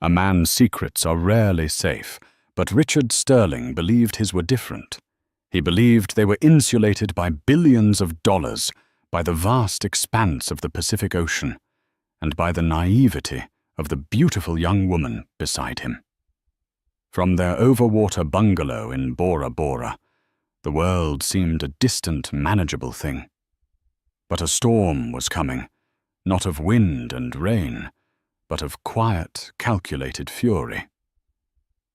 A man's secrets are rarely safe, but Richard Sterling believed his were different. He believed they were insulated by billions of dollars, by the vast expanse of the Pacific Ocean, and by the naivety of the beautiful young woman beside him. From their overwater bungalow in Bora Bora, the world seemed a distant, manageable thing. But a storm was coming, not of wind and rain, but of quiet, calculated fury.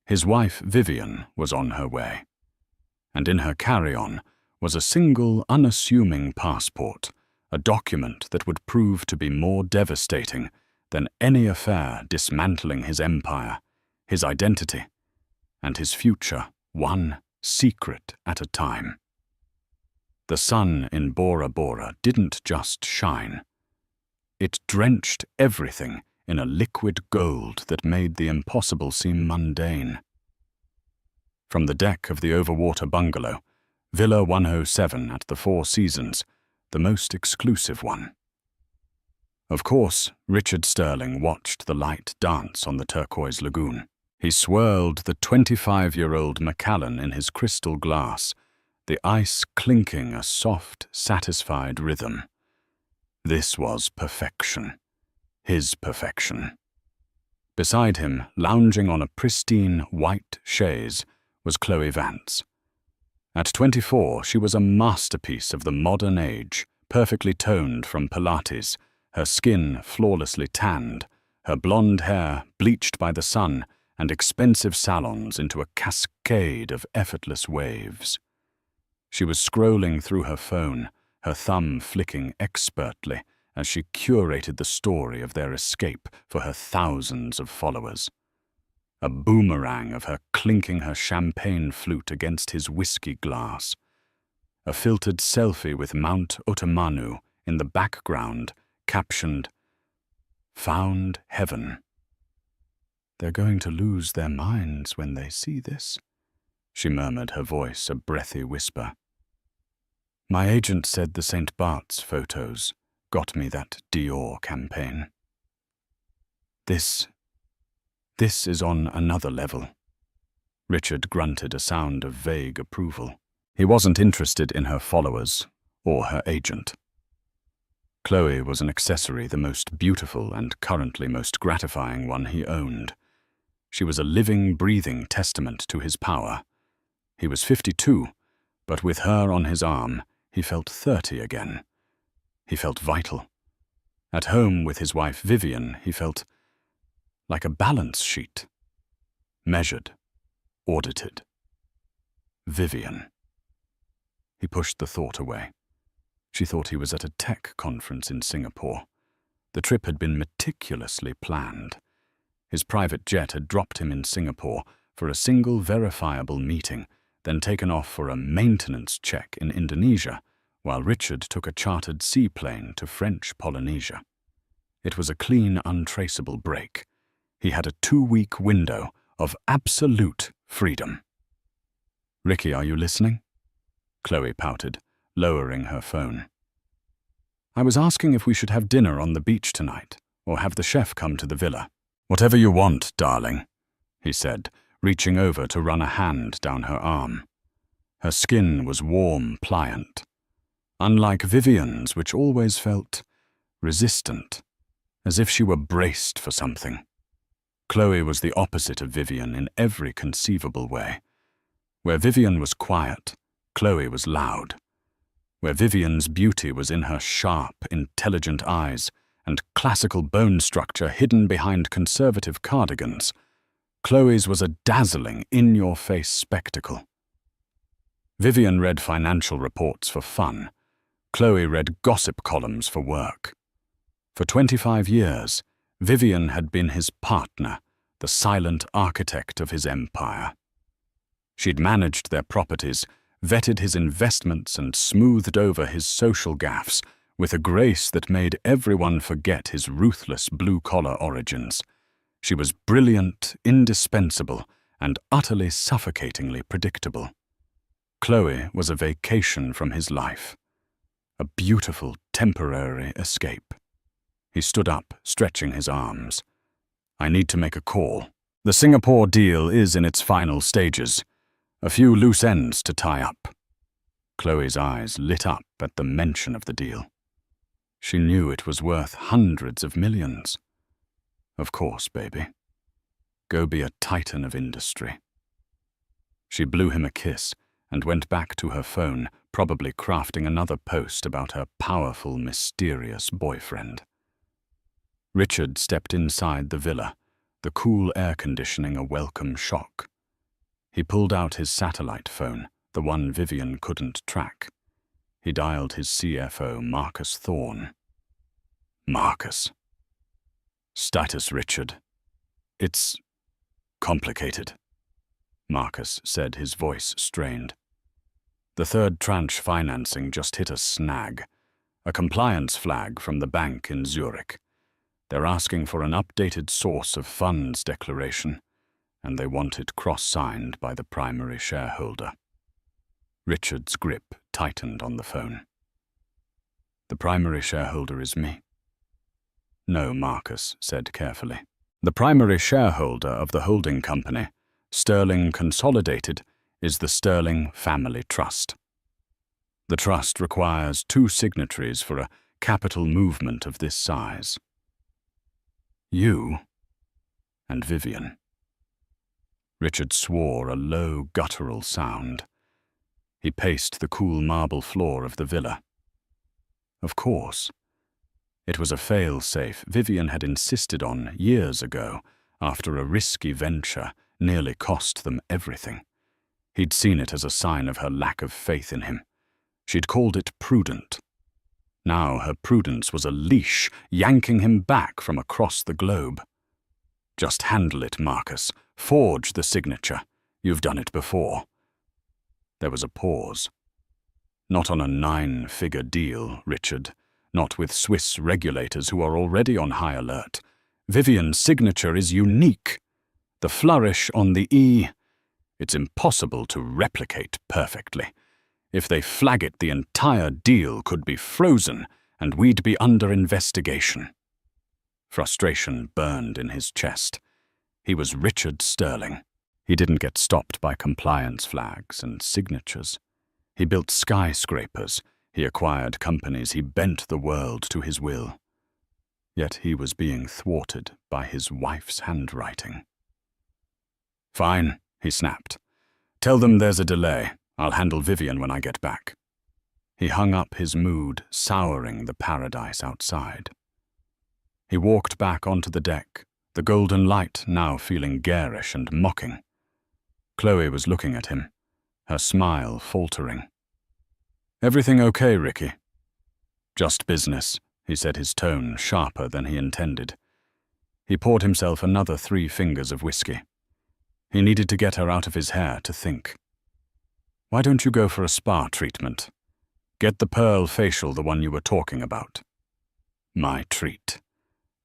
His wife Vivian was on her way, and in her carry-on was a single, unassuming passport, a document that would prove to be more devastating than any affair dismantling his empire, his identity, and his future, one secret at a time. The sun in Bora Bora didn't just shine. It drenched everything in a liquid gold that made the impossible seem mundane. From the deck of the overwater bungalow, Villa 107 at the Four Seasons, the most exclusive one. Of course, Richard Sterling watched the light dance on the turquoise lagoon. He swirled the 25-year-old Macallan in his crystal glass, the ice clinking a soft, satisfied rhythm. This was perfection. His perfection. Beside him, lounging on a pristine white chaise, was Chloe Vance. At 24, she was a masterpiece of the modern age, perfectly toned from Pilates, her skin flawlessly tanned, her blonde hair bleached by the sun and expensive salons into a cascade of effortless waves. She was scrolling through her phone, her thumb flicking expertly as she curated the story of their escape for her thousands of followers. A boomerang of her clinking her champagne flute against his whiskey glass. A filtered selfie with Mount Otamanu in the background, captioned, "Found Heaven." "They're going to lose their minds when they see this," she murmured, her voice a breathy whisper. "My agent said the St. Bart's photos got me that Dior campaign. This is on another level." Richard grunted a sound of vague approval. He wasn't interested in her followers or her agent. Chloe was an accessory, the most beautiful and currently most gratifying one he owned. She was a living, breathing testament to his power. He was 52, but with her on his arm, he felt 30 again. He felt vital. At home with his wife Vivian, he felt like a balance sheet. Measured, audited. Vivian. He pushed the thought away. She thought he was at a tech conference in Singapore. The trip had been meticulously planned. His private jet had dropped him in Singapore for a single verifiable meeting, then taken off for a maintenance check in Indonesia, while Richard took a chartered seaplane to French Polynesia. It was a clean, untraceable break. He had a 2-week window of absolute freedom. "Ricky, are you listening?" Chloe pouted, lowering her phone. "I was asking if we should have dinner on the beach tonight, or have the chef come to the villa." "Whatever you want, darling," he said, reaching over to run a hand down her arm. Her skin was warm, pliant. Unlike Vivian's, which always felt resistant, as if she were braced for something. Chloe was the opposite of Vivian in every conceivable way. Where Vivian was quiet, Chloe was loud. Where Vivian's beauty was in her sharp, intelligent eyes and classical bone structure hidden behind conservative cardigans, Chloe's was a dazzling, in-your-face spectacle. Vivian read financial reports for fun. Chloe read gossip columns for work. For 25 years, Vivian had been his partner, the silent architect of his empire. She'd managed their properties, vetted his investments, and smoothed over his social gaffes with a grace that made everyone forget his ruthless blue-collar origins. She was brilliant, indispensable, and utterly suffocatingly predictable. Chloe was a vacation from his life, a beautiful, temporary escape. He stood up, stretching his arms. I need to make a call. The Singapore deal is in its final stages. A few loose ends to tie up. Chloe's eyes lit up at the mention of the deal. She knew it was worth hundreds of millions. Of course, baby. Go be a titan of industry. She blew him a kiss and went back to her phone, probably crafting another post about her powerful, mysterious boyfriend. Richard stepped inside the villa, the cool air conditioning a welcome shock. He pulled out his satellite phone, the one Vivian couldn't track. He dialed his CFO, Marcus Thorne. Marcus. Status, Richard. It's complicated, Marcus said, his voice strained. The third tranche financing just hit a snag, a compliance flag from the bank in Zurich. They're asking for an updated source of funds declaration, and they want it cross-signed by the primary shareholder. Richard's grip tightened on the phone. The primary shareholder is me. No, Marcus said carefully. The primary shareholder of the holding company, Sterling Consolidated, is the Sterling Family Trust. The trust requires 2 signatories for a capital movement of this size. You and Vivian. Richard swore a low, guttural sound. He paced the cool marble floor of the villa. Of course. It was a fail-safe Vivian had insisted on years ago, after a risky venture nearly cost them everything. He'd seen it as a sign of her lack of faith in him. She'd called it prudent. Now her prudence was a leash yanking him back from across the globe. Just handle it, Marcus. Forge the signature. You've done it before. There was a pause. Not on a 9-figure deal, Richard. Not with Swiss regulators who are already on high alert. Vivian's signature is unique. The flourish on the E, it's impossible to replicate perfectly. If they flag it, the entire deal could be frozen, and we'd be under investigation. Frustration burned in his chest. He was Richard Sterling. He didn't get stopped by compliance flags and signatures. He built skyscrapers. He acquired companies. He bent the world to his will. Yet he was being thwarted by his wife's handwriting. Fine, he snapped. Tell them there's a delay. I'll handle Vivian when I get back. He hung up his mood, souring the paradise outside. He walked back onto the deck, the golden light now feeling garish and mocking. Chloe was looking at him, her smile faltering. Everything okay, Ricky? Just business, he said, his tone sharper than he intended. He poured himself another 3 fingers of whiskey. He needed to get her out of his hair to think. Why don't you go for a spa treatment? Get the pearl facial, the one you were talking about. My treat.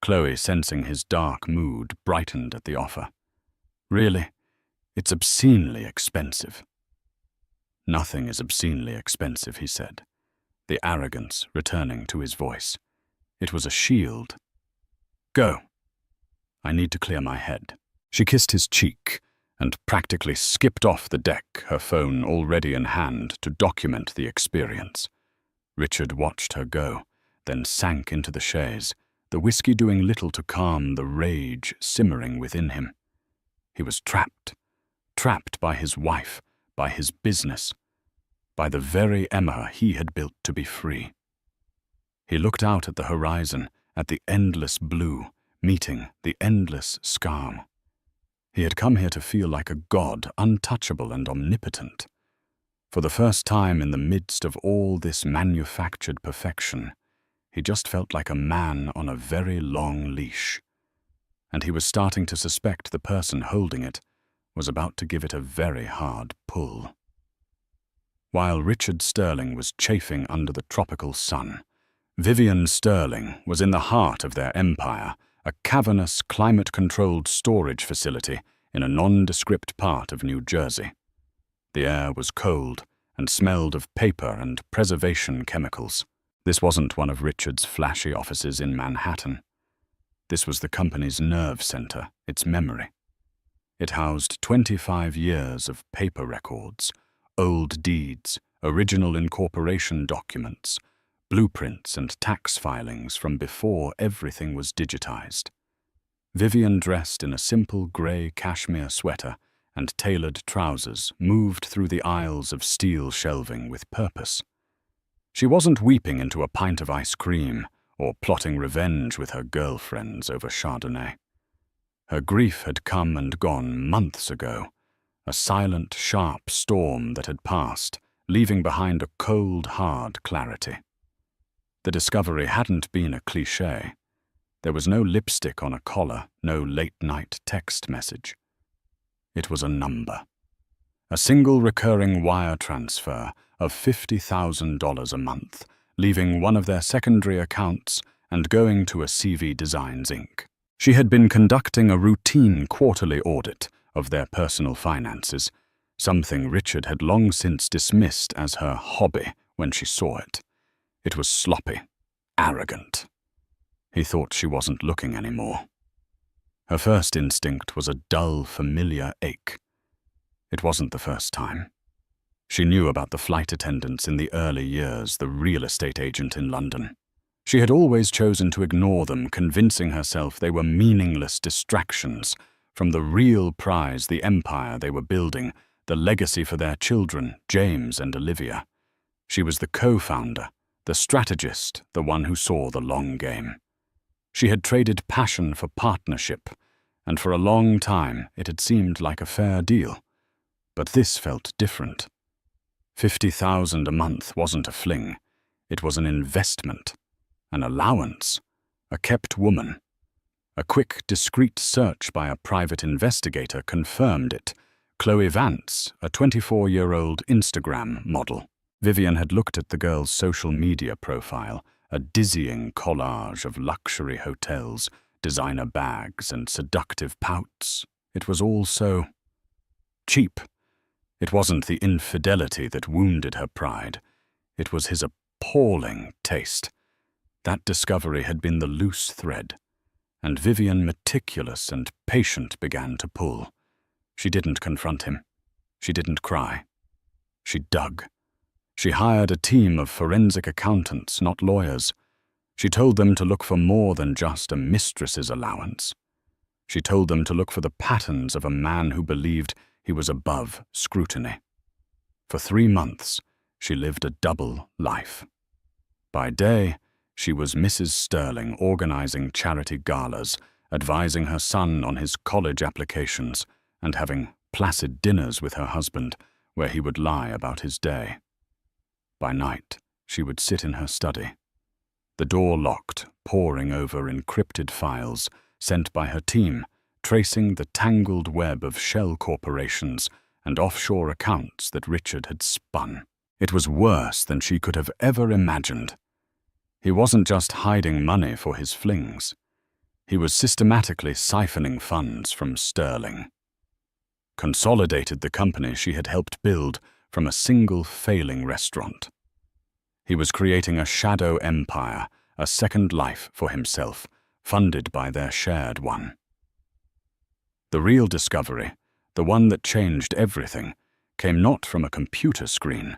Chloe, sensing his dark mood, brightened at the offer. Really? It's obscenely expensive. Nothing is obscenely expensive, he said, the arrogance returning to his voice. It was a shield. Go. I need to clear my head. She kissed his cheek and practically skipped off the deck, her phone already in hand to document the experience. Richard watched her go, then sank into the chaise, the whiskey doing little to calm the rage simmering within him. He was trapped by his wife, by his business, by the very Emma he had built to be free. He looked out at the horizon, at the endless blue, meeting the endless scum. He had come here to feel like a god, untouchable and omnipotent. For the first time in the midst of all this manufactured perfection, he just felt like a man on a very long leash. And he was starting to suspect the person holding it was about to give it a very hard pull. While Richard Sterling was chafing under the tropical sun, Vivian Sterling was in the heart of their empire, a cavernous, climate-controlled storage facility in a nondescript part of New Jersey. The air was cold and smelled of paper and preservation chemicals. This wasn't one of Richard's flashy offices in Manhattan. This was the company's nerve center, its memory. It housed 25 years of paper records, old deeds, original incorporation documents, blueprints and tax filings from before everything was digitized. Vivian, dressed in a simple grey cashmere sweater and tailored trousers, moved through the aisles of steel shelving with purpose. She wasn't weeping into a pint of ice cream or plotting revenge with her girlfriends over Chardonnay. Her grief had come and gone months ago, a silent, sharp storm that had passed, leaving behind a cold, hard clarity. The discovery hadn't been a cliché. There was no lipstick on a collar, no late-night text message. It was a number. A single recurring wire transfer of $50,000 a month, leaving one of their secondary accounts and going to a CV Designs Inc. She had been conducting a routine quarterly audit of their personal finances, something Richard had long since dismissed as her hobby when she saw it. It was sloppy, arrogant. He thought she wasn't looking anymore. Her first instinct was a dull, familiar ache. It wasn't the first time. She knew about the flight attendants in the early years, the real estate agent in London. She had always chosen to ignore them, convincing herself they were meaningless distractions from the real prize, the empire they were building, the legacy for their children, James and Olivia. She was the co-founder, the strategist, the one who saw the long game. She had traded passion for partnership, and for a long time it had seemed like a fair deal. But this felt different. $50,000 a month wasn't a fling. It was an investment, an allowance, a kept woman. A quick, discreet search by a private investigator confirmed it. Chloe Vance, a 24-year-old Instagram model. Vivian had looked at the girl's social media profile, a dizzying collage of luxury hotels, designer bags, and seductive pouts. It was all so cheap. It wasn't the infidelity that wounded her pride. It was his appalling taste. That discovery had been the loose thread, and Vivian, meticulous and patient, began to pull. She didn't confront him. She didn't cry. She dug. She hired a team of forensic accountants, not lawyers. She told them to look for more than just a mistress's allowance. She told them to look for the patterns of a man who believed he was above scrutiny. For 3 months, she lived a double life. By day, she was Mrs. Sterling, organizing charity galas, advising her son on his college applications, and having placid dinners with her husband, where he would lie about his day. By night, she would sit in her study, the door locked, poring over encrypted files sent by her team, tracing the tangled web of shell corporations and offshore accounts that Richard had spun. It was worse than she could have ever imagined. He wasn't just hiding money for his flings. He was systematically siphoning funds from Sterling. Consolidated the company she had helped build from a single failing restaurant. He was creating a shadow empire, a second life for himself, funded by their shared one. The real discovery, the one that changed everything, came not from a computer screen,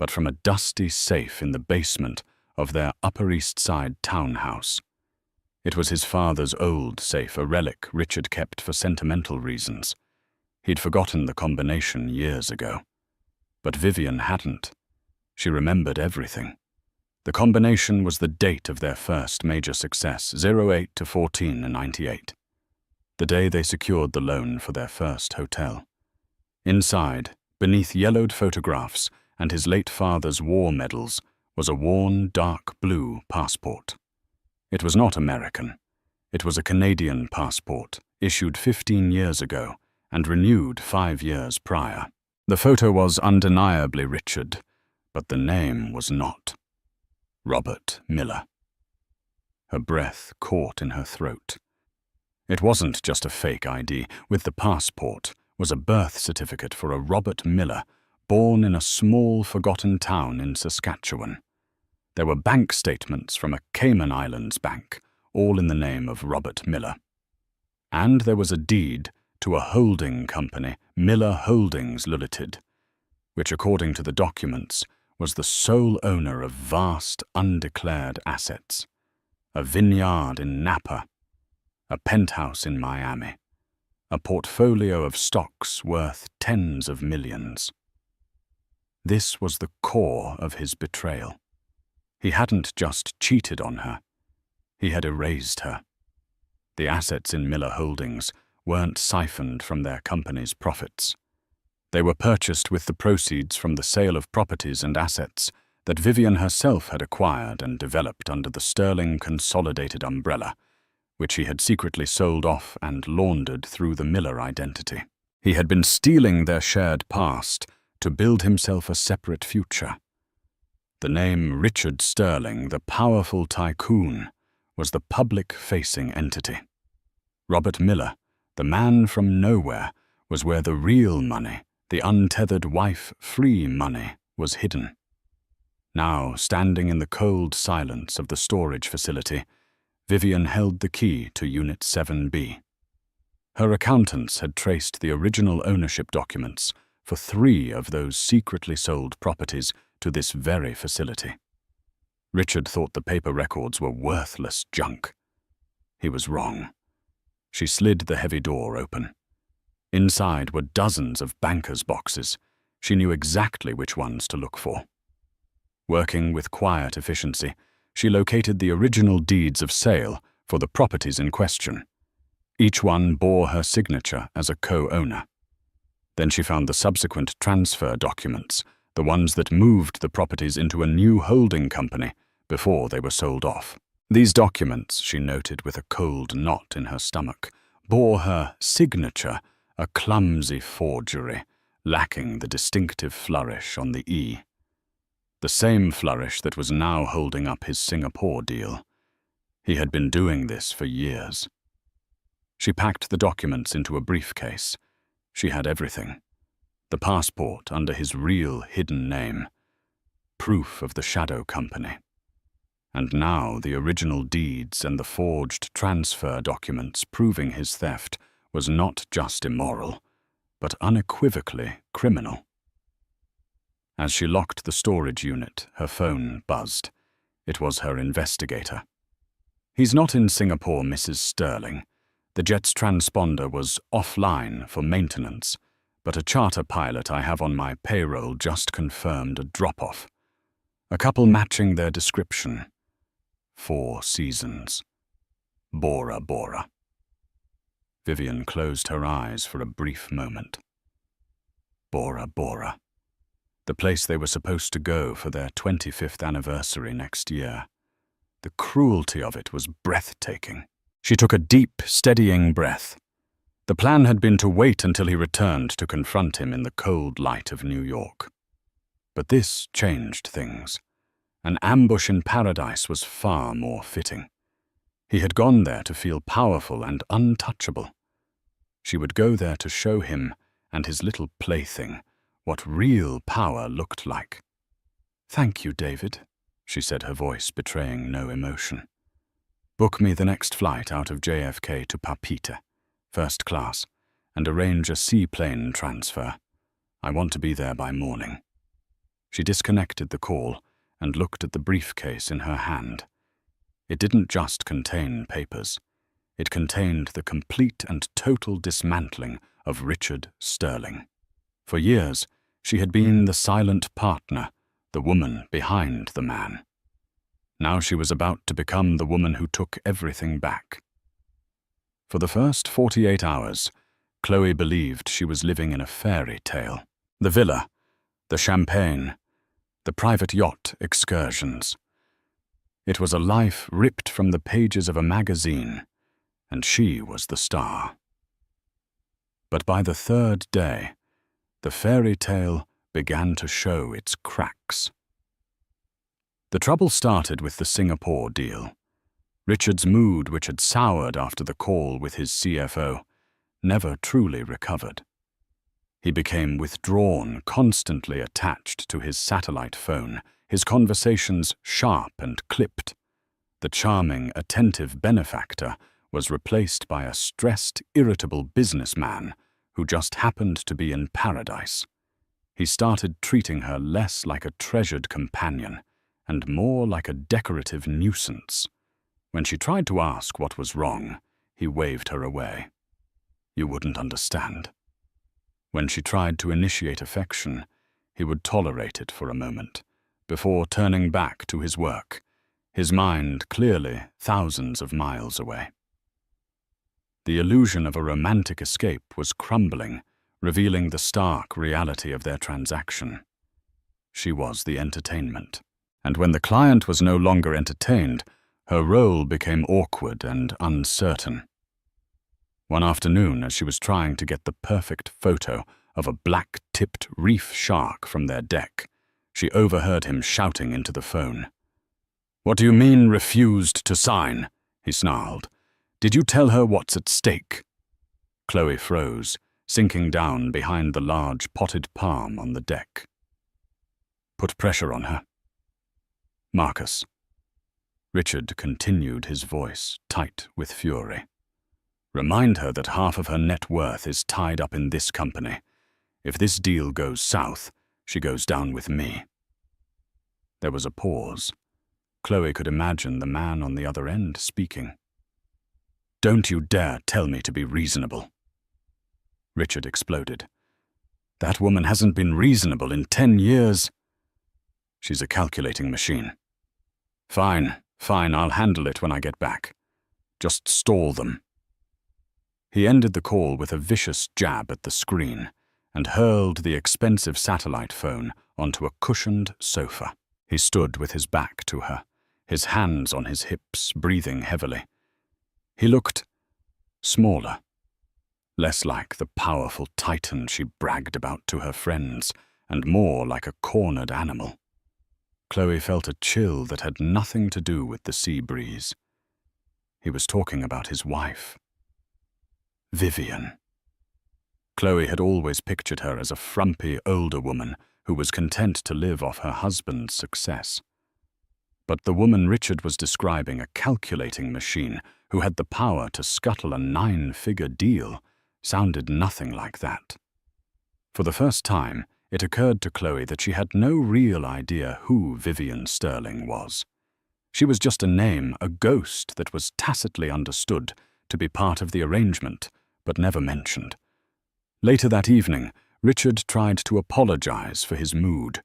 but from a dusty safe in the basement of their Upper East Side townhouse. It was his father's old safe, a relic Richard kept for sentimental reasons. He'd forgotten the combination years ago. But Vivian hadn't. She remembered everything. The combination was the date of their first major success, 08/14/98. The day they secured the loan for their first hotel. Inside, beneath yellowed photographs and his late father's war medals, was a worn, dark blue passport. It was not American. It was a Canadian passport, issued 15 years ago and renewed 5 years prior. The photo was undeniably Richard, but the name was not. Robert Miller. Her breath caught in her throat. It wasn't just a fake ID. With the passport was a birth certificate for a Robert Miller, born in a small, forgotten town in Saskatchewan. There were bank statements from a Cayman Islands bank, all in the name of Robert Miller. And there was a deed to a holding company, Miller Holdings Limited, which, according to the documents, was the sole owner of vast undeclared assets, a vineyard in Napa, a penthouse in Miami, a portfolio of stocks worth tens of millions. This was the core of his betrayal. He hadn't just cheated on her, he had erased her. The assets in Miller Holdings weren't siphoned from their company's profits. They were purchased with the proceeds from the sale of properties and assets that Vivian herself had acquired and developed under the Sterling Consolidated umbrella, which he had secretly sold off and laundered through the Miller identity. He had been stealing their shared past to build himself a separate future. The name Richard Sterling, the powerful tycoon, was the public-facing entity. Robert Miller, the man from nowhere, was where the real money, the untethered wife-free money, was hidden. Now, standing in the cold silence of the storage facility, Vivian held the key to Unit 7B. Her accountants had traced the original ownership documents for 3 of those secretly sold properties to this very facility. Richard thought the paper records were worthless junk. He was wrong. She slid the heavy door open. Inside were dozens of bankers' boxes. She knew exactly which ones to look for. Working with quiet efficiency, she located the original deeds of sale for the properties in question. Each one bore her signature as a co-owner. Then she found the subsequent transfer documents, the ones that moved the properties into a new holding company before they were sold off. These documents, she noted with a cold knot in her stomach, bore her signature, a clumsy forgery, lacking the distinctive flourish on the E. The same flourish that was now holding up his Singapore deal. He had been doing this for years. She packed the documents into a briefcase. She had everything. The passport under his real hidden name. Proof of the shadow company. And now the original deeds and the forged transfer documents proving his theft was not just immoral, but unequivocally criminal. As she locked the storage unit, her phone buzzed. It was her investigator. "He's not in Singapore, Mrs. Sterling. The jet's transponder was offline for maintenance, but a charter pilot I have on my payroll just confirmed a drop-off. A couple matching their description. 4 seasons. Bora Bora." Vivian closed her eyes for a brief moment. Bora Bora. The place they were supposed to go for their 25th anniversary next year. The cruelty of it was breathtaking. She took a deep, steadying breath. The plan had been to wait until he returned to confront him in the cold light of New York. But this changed things. An ambush in paradise was far more fitting. He had gone there to feel powerful and untouchable. She would go there to show him and his little plaything what real power looked like. "Thank you, David," she said, her voice betraying no emotion. "Book me the next flight out of JFK to Papeete, first class, and arrange a seaplane transfer. I want to be there by morning." She disconnected the call and looked at the briefcase in her hand. It didn't just contain papers. It contained the complete and total dismantling of Richard Sterling. For years, she had been the silent partner, the woman behind the man. Now she was about to become the woman who took everything back. For the first 48 hours, Chloe believed she was living in a fairy tale. The villa, the champagne, the private yacht excursions. It was a life ripped from the pages of a magazine, and she was the star. But by the 3rd day, the fairy tale began to show its cracks. The trouble started with the Singapore deal. Richard's mood, which had soured after the call with his CFO, never truly recovered. He became withdrawn, constantly attached to his satellite phone, his conversations sharp and clipped. The charming, attentive benefactor was replaced by a stressed, irritable businessman who just happened to be in paradise. He started treating her less like a treasured companion and more like a decorative nuisance. When she tried to ask what was wrong, he waved her away. You wouldn't understand. When she tried to initiate affection, he would tolerate it for a moment, before turning back to his work, his mind clearly thousands of miles away. The illusion of a romantic escape was crumbling, revealing the stark reality of their transaction. She was the entertainment, and when the client was no longer entertained, her role became awkward and uncertain. One afternoon, as she was trying to get the perfect photo of a black-tipped reef shark from their deck, she overheard him shouting into the phone. "What do you mean, refused to sign?" he snarled. "Did you tell her what's at stake?" Chloe froze, sinking down behind the large potted palm on the deck. "Put pressure on her." "Marcus." Richard continued, his voice tight with fury. "Remind her that half of her net worth is tied up in this company. If this deal goes south, she goes down with me." There was a pause. Chloe could imagine the man on the other end speaking. "Don't you dare tell me to be reasonable." Richard exploded. "That woman hasn't been reasonable in 10 years. She's a calculating machine." Fine, I'll handle it when I get back. Just stall them." He ended the call with a vicious jab at the screen and hurled the expensive satellite phone onto a cushioned sofa. He stood with his back to her, his hands on his hips, breathing heavily. He looked smaller, less like the powerful titan she bragged about to her friends, and more like a cornered animal. Chloe felt a chill that had nothing to do with the sea breeze. He was talking about his wife. Vivian. Chloe had always pictured her as a frumpy older woman who was content to live off her husband's success. But the woman Richard was describing, a calculating machine who had the power to scuttle a 9-figure deal, sounded nothing like that. For the first time, it occurred to Chloe that she had no real idea who Vivian Sterling was. She was just a name, a ghost that was tacitly understood to be part of the arrangement, but never mentioned. Later that evening, Richard tried to apologize for his mood.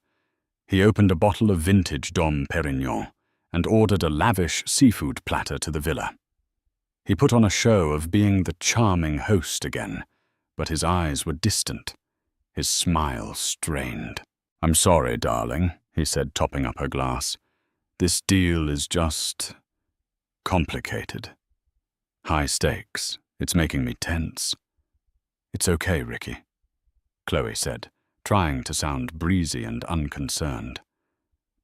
He opened a bottle of vintage Dom Perignon and ordered a lavish seafood platter to the villa. He put on a show of being the charming host again, but his eyes were distant, his smile strained. "I'm sorry, darling," he said, topping up her glass. "This deal is just complicated. High stakes. It's making me tense." "It's okay, Ricky," Chloe said, trying to sound breezy and unconcerned.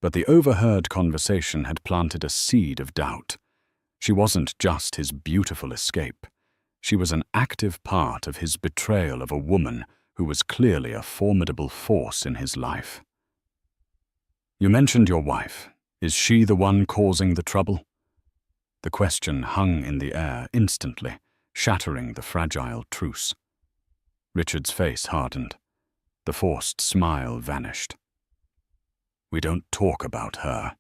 But the overheard conversation had planted a seed of doubt. She wasn't just his beautiful escape. She was an active part of his betrayal of a woman who was clearly a formidable force in his life. "You mentioned your wife. Is she the one causing the trouble?" The question hung in the air instantly, shattering the fragile truce. Richard's face hardened. The forced smile vanished. "We don't talk about her,"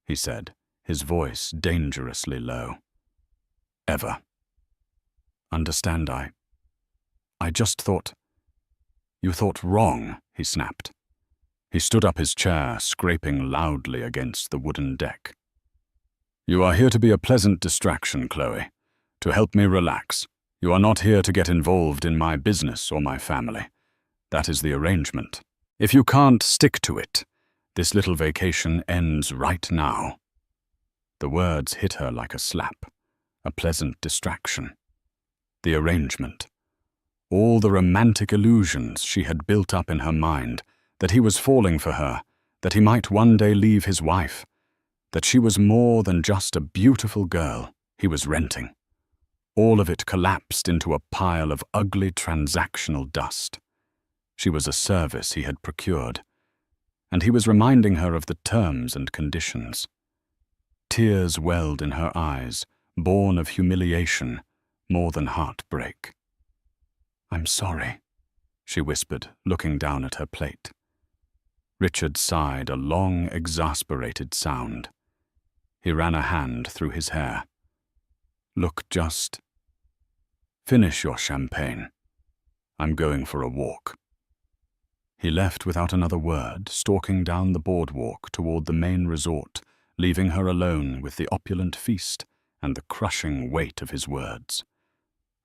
he said, his voice dangerously low. "Ever. Understand, I just thought—" "You thought wrong," he snapped. He stood up his chair, scraping loudly against the wooden deck. "You are here to be a pleasant distraction, Chloe, to help me relax. You are not here to get involved in my business or my family. That is the arrangement. If you can't stick to it, this little vacation ends right now." The words hit her like a slap, a pleasant distraction. The arrangement. All the romantic illusions she had built up in her mind, that he was falling for her, that he might one day leave his wife, that she was more than just a beautiful girl he was renting. All of it collapsed into a pile of ugly transactional dust. She was a service he had procured, and he was reminding her of the terms and conditions. Tears welled in her eyes, born of humiliation more than heartbreak. "I'm sorry," she whispered, looking down at her plate. Richard sighed a long, exasperated sound. He ran a hand through his hair. "Look, just finish your champagne. I'm going for a walk." He left without another word, stalking down the boardwalk toward the main resort, leaving her alone with the opulent feast and the crushing weight of his words.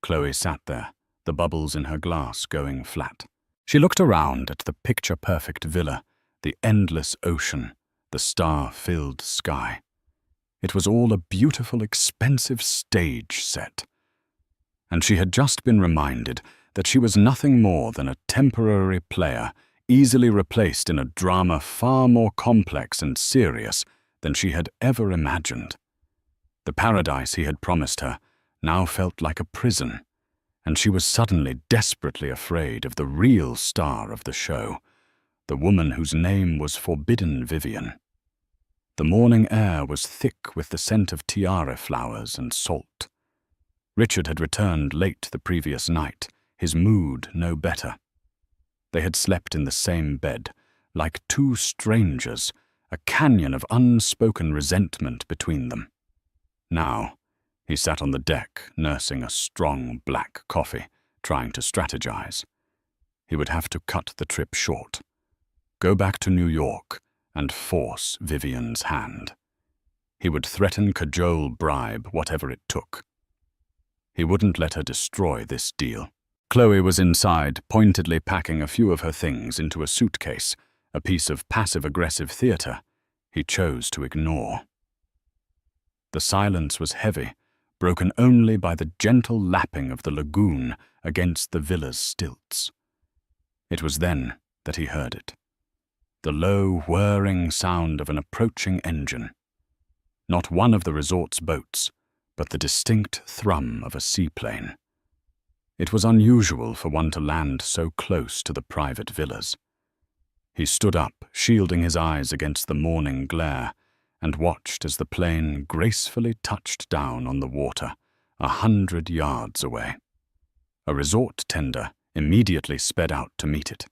Chloe sat there, the bubbles in her glass going flat. She looked around at the picture-perfect villa, the endless ocean, the star-filled sky. It was all a beautiful, expensive stage set. And she had just been reminded that she was nothing more than a temporary player, easily replaced in a drama far more complex and serious than she had ever imagined. The paradise he had promised her now felt like a prison, and she was suddenly desperately afraid of the real star of the show, the woman whose name was Forbidden Vivian. The morning air was thick with the scent of tiara flowers and salt. Richard had returned late the previous night, his mood no better. They had slept in the same bed, like two strangers, a canyon of unspoken resentment between them. Now, he sat on the deck, nursing a strong black coffee, trying to strategize. He would have to cut the trip short, go back to New York, and force Vivian's hand. He would threaten, cajole, bribe, whatever it took. He wouldn't let her destroy this deal. Chloe was inside, pointedly packing a few of her things into a suitcase, a piece of passive-aggressive theater he chose to ignore. The silence was heavy, broken only by the gentle lapping of the lagoon against the villa's stilts. It was then that he heard it. The low, whirring sound of an approaching engine. Not one of the resort's boats, but the distinct thrum of a seaplane. It was unusual for one to land so close to the private villas. He stood up, shielding his eyes against the morning glare, and watched as the plane gracefully touched down on the water, 100 yards away. A resort tender immediately sped out to meet it.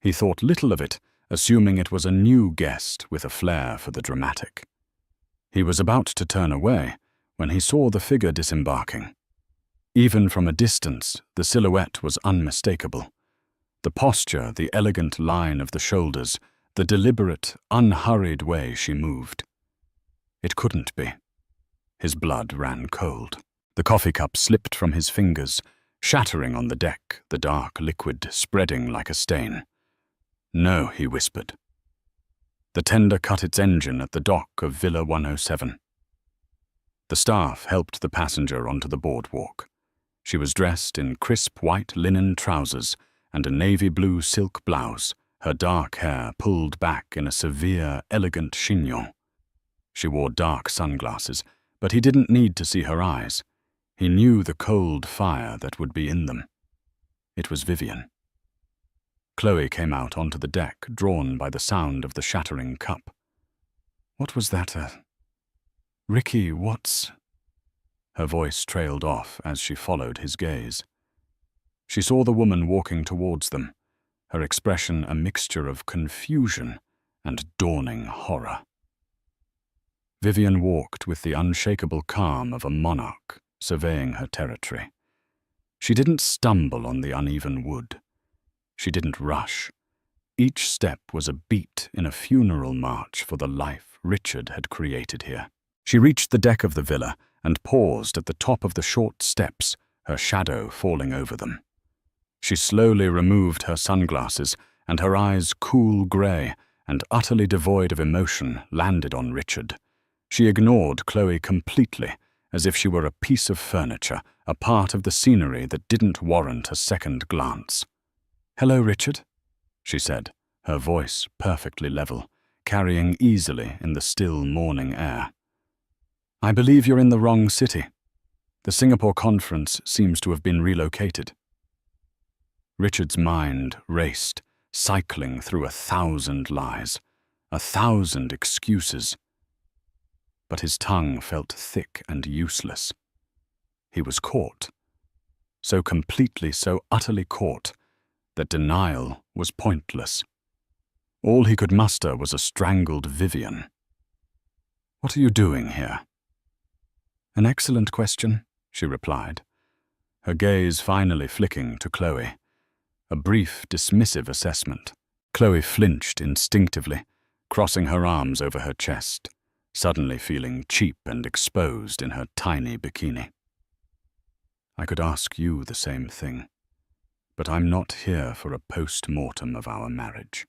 He thought little of it, assuming it was a new guest with a flair for the dramatic. He was about to turn away when he saw the figure disembarking. Even from a distance, the silhouette was unmistakable. The posture, the elegant line of the shoulders, the deliberate, unhurried way she moved. It couldn't be. His blood ran cold. The coffee cup slipped from his fingers, shattering on the deck, the dark liquid spreading like a stain. "No," he whispered. The tender cut its engine at the dock of Villa 107. The staff helped the passenger onto the boardwalk. She was dressed in crisp white linen trousers and a navy blue silk blouse, her dark hair pulled back in a severe, elegant chignon. She wore dark sunglasses, but he didn't need to see her eyes. He knew the cold fire that would be in them. It was Vivian. Chloe came out onto the deck, drawn by the sound of the shattering cup. "What was that, Ricky, what's—" Her voice trailed off as she followed his gaze. She saw the woman walking towards them, her expression a mixture of confusion and dawning horror. Vivian walked with the unshakable calm of a monarch, surveying her territory. She didn't stumble on the uneven wood. She didn't rush. Each step was a beat in a funeral march for the life Richard had created here. She reached the deck of the villa and paused at the top of the short steps, her shadow falling over them. She slowly removed her sunglasses, and her eyes, cool grey and utterly devoid of emotion, landed on Richard. She ignored Chloe completely, as if she were a piece of furniture, a part of the scenery that didn't warrant a second glance. "Hello, Richard," she said, her voice perfectly level, carrying easily in the still morning air. "I believe you're in the wrong city. The Singapore conference seems to have been relocated." Richard's mind raced, cycling through 1,000 lies, 1,000 excuses. but his tongue felt thick and useless. He was caught. So completely, so utterly caught, that denial was pointless. All he could muster was a strangled Vivian. "What are you doing here?" "An excellent question," she replied, her gaze finally flicking to Chloe. A brief, dismissive assessment. Chloe flinched instinctively, crossing her arms over her chest, suddenly feeling cheap and exposed in her tiny bikini. "I could ask you the same thing, but I'm not here for a post-mortem of our marriage.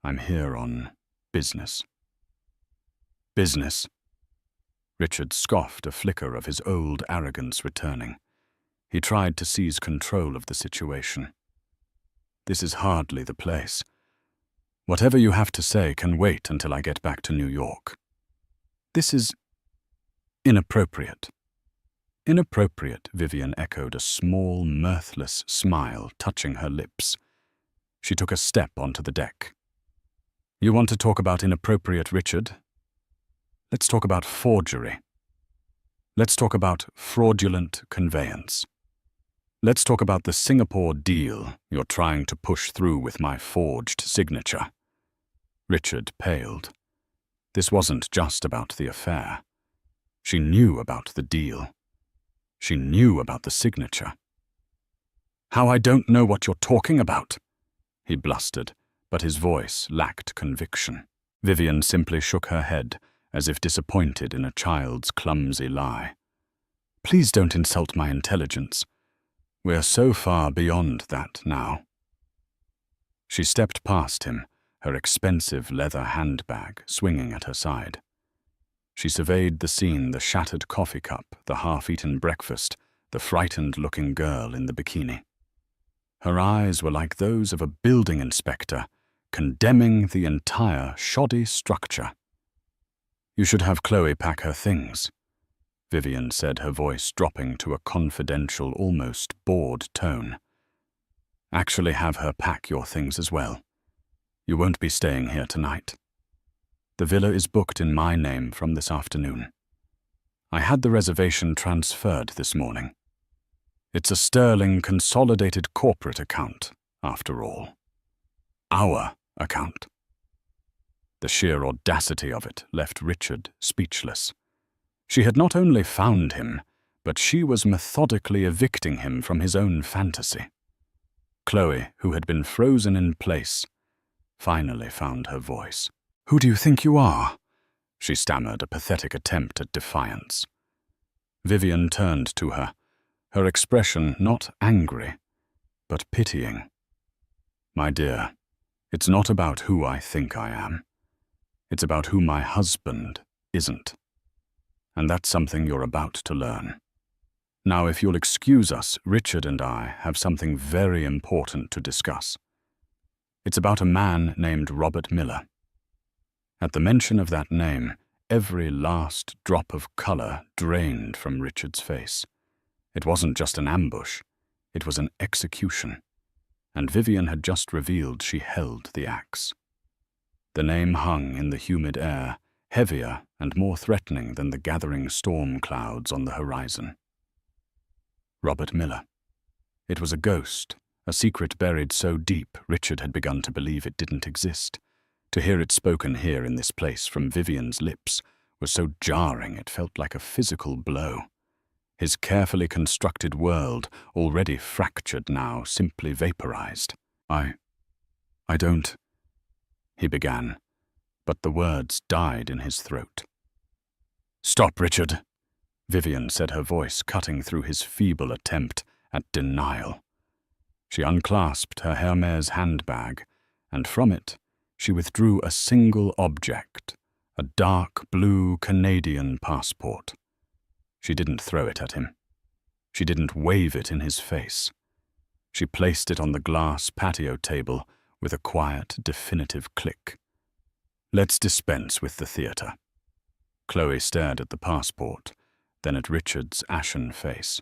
I'm here on business." "Business?" Richard scoffed, a flicker of his old arrogance returning. He tried to seize control of the situation. "This is hardly the place. Whatever you have to say can wait until I get back to New York." "This is inappropriate." "Inappropriate," Vivian echoed, a small, mirthless smile touching her lips. She took a step onto the deck. "You want to talk about inappropriate, Richard? Let's talk about forgery. Let's talk about fraudulent conveyance. Let's talk about the Singapore deal you're trying to push through with my forged signature." Richard paled. This wasn't just about the affair. She knew about the deal. She knew about the signature. "How I don't know what you're talking about," he blustered, but his voice lacked conviction. Vivian simply shook her head, as if disappointed in a child's clumsy lie. "Please don't insult my intelligence. We're so far beyond that now." She stepped past him, her expensive leather handbag swinging at her side. She surveyed the scene, the shattered coffee cup, the half-eaten breakfast, the frightened-looking girl in the bikini. Her eyes were like those of a building inspector, condemning the entire shoddy structure. "You should have Chloe pack her things," Vivian said, her voice dropping to a confidential, almost bored tone. "Actually have her pack your things as well. You won't be staying here tonight. The villa is booked in my name from this afternoon. I had the reservation transferred this morning. It's a sterling consolidated corporate account, after all. Our account." The sheer audacity of it left Richard speechless. She had not only found him, but she was methodically evicting him from his own fantasy. Chloe, who had been frozen in place, finally found her voice. "Who do you think you are?" she stammered, a pathetic attempt at defiance. Vivian turned to her, her expression not angry, but pitying. "My dear, it's not about who I think I am. It's about who my husband isn't. And that's something you're about to learn. Now, if you'll excuse us, Richard and I have something very important to discuss. It's about a man named Robert Miller." At the mention of that name, every last drop of color drained from Richard's face. It wasn't just an ambush, it was an execution. And Vivian had just revealed she held the axe. The name hung in the humid air, heavier and more threatening than the gathering storm clouds on the horizon. Robert Miller. It was a ghost, a secret buried so deep Richard had begun to believe it didn't exist. To hear it spoken here in this place from Vivian's lips was so jarring it felt like a physical blow. His carefully constructed world, already fractured now, simply vaporized. I don't," he began, but the words died in his throat. "Stop, Richard," Vivian said, her voice cutting through his feeble attempt at denial. She unclasped her Hermes handbag, and from it she withdrew a single object, a dark blue Canadian passport. She didn't throw it at him. She didn't wave it in his face. She placed it on the glass patio table with a quiet, definitive click. "Let's dispense with the theater." Chloe stared at the passport, then at Richard's ashen face.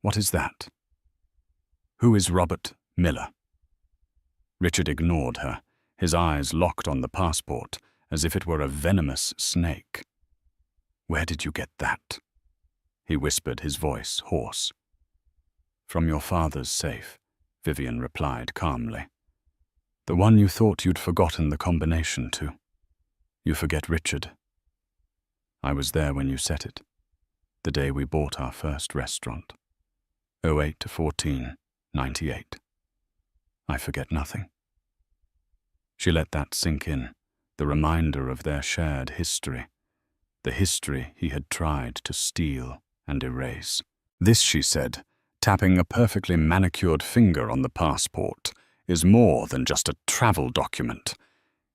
"What is that? Who is Robert Miller?" Richard ignored her, his eyes locked on the passport, as if it were a venomous snake. "Where did you get that?" he whispered, his voice hoarse. "From your father's safe," Vivian replied calmly. "The one you thought you'd forgotten the combination to. You forget Richard. I was there when you set it, the day we bought our first restaurant. 08 to 14, 98. I forget nothing." She let that sink in, the reminder of their shared history, the history he had tried to steal and erase. "This," she said, tapping a perfectly manicured finger on the passport, "is more than just a travel document.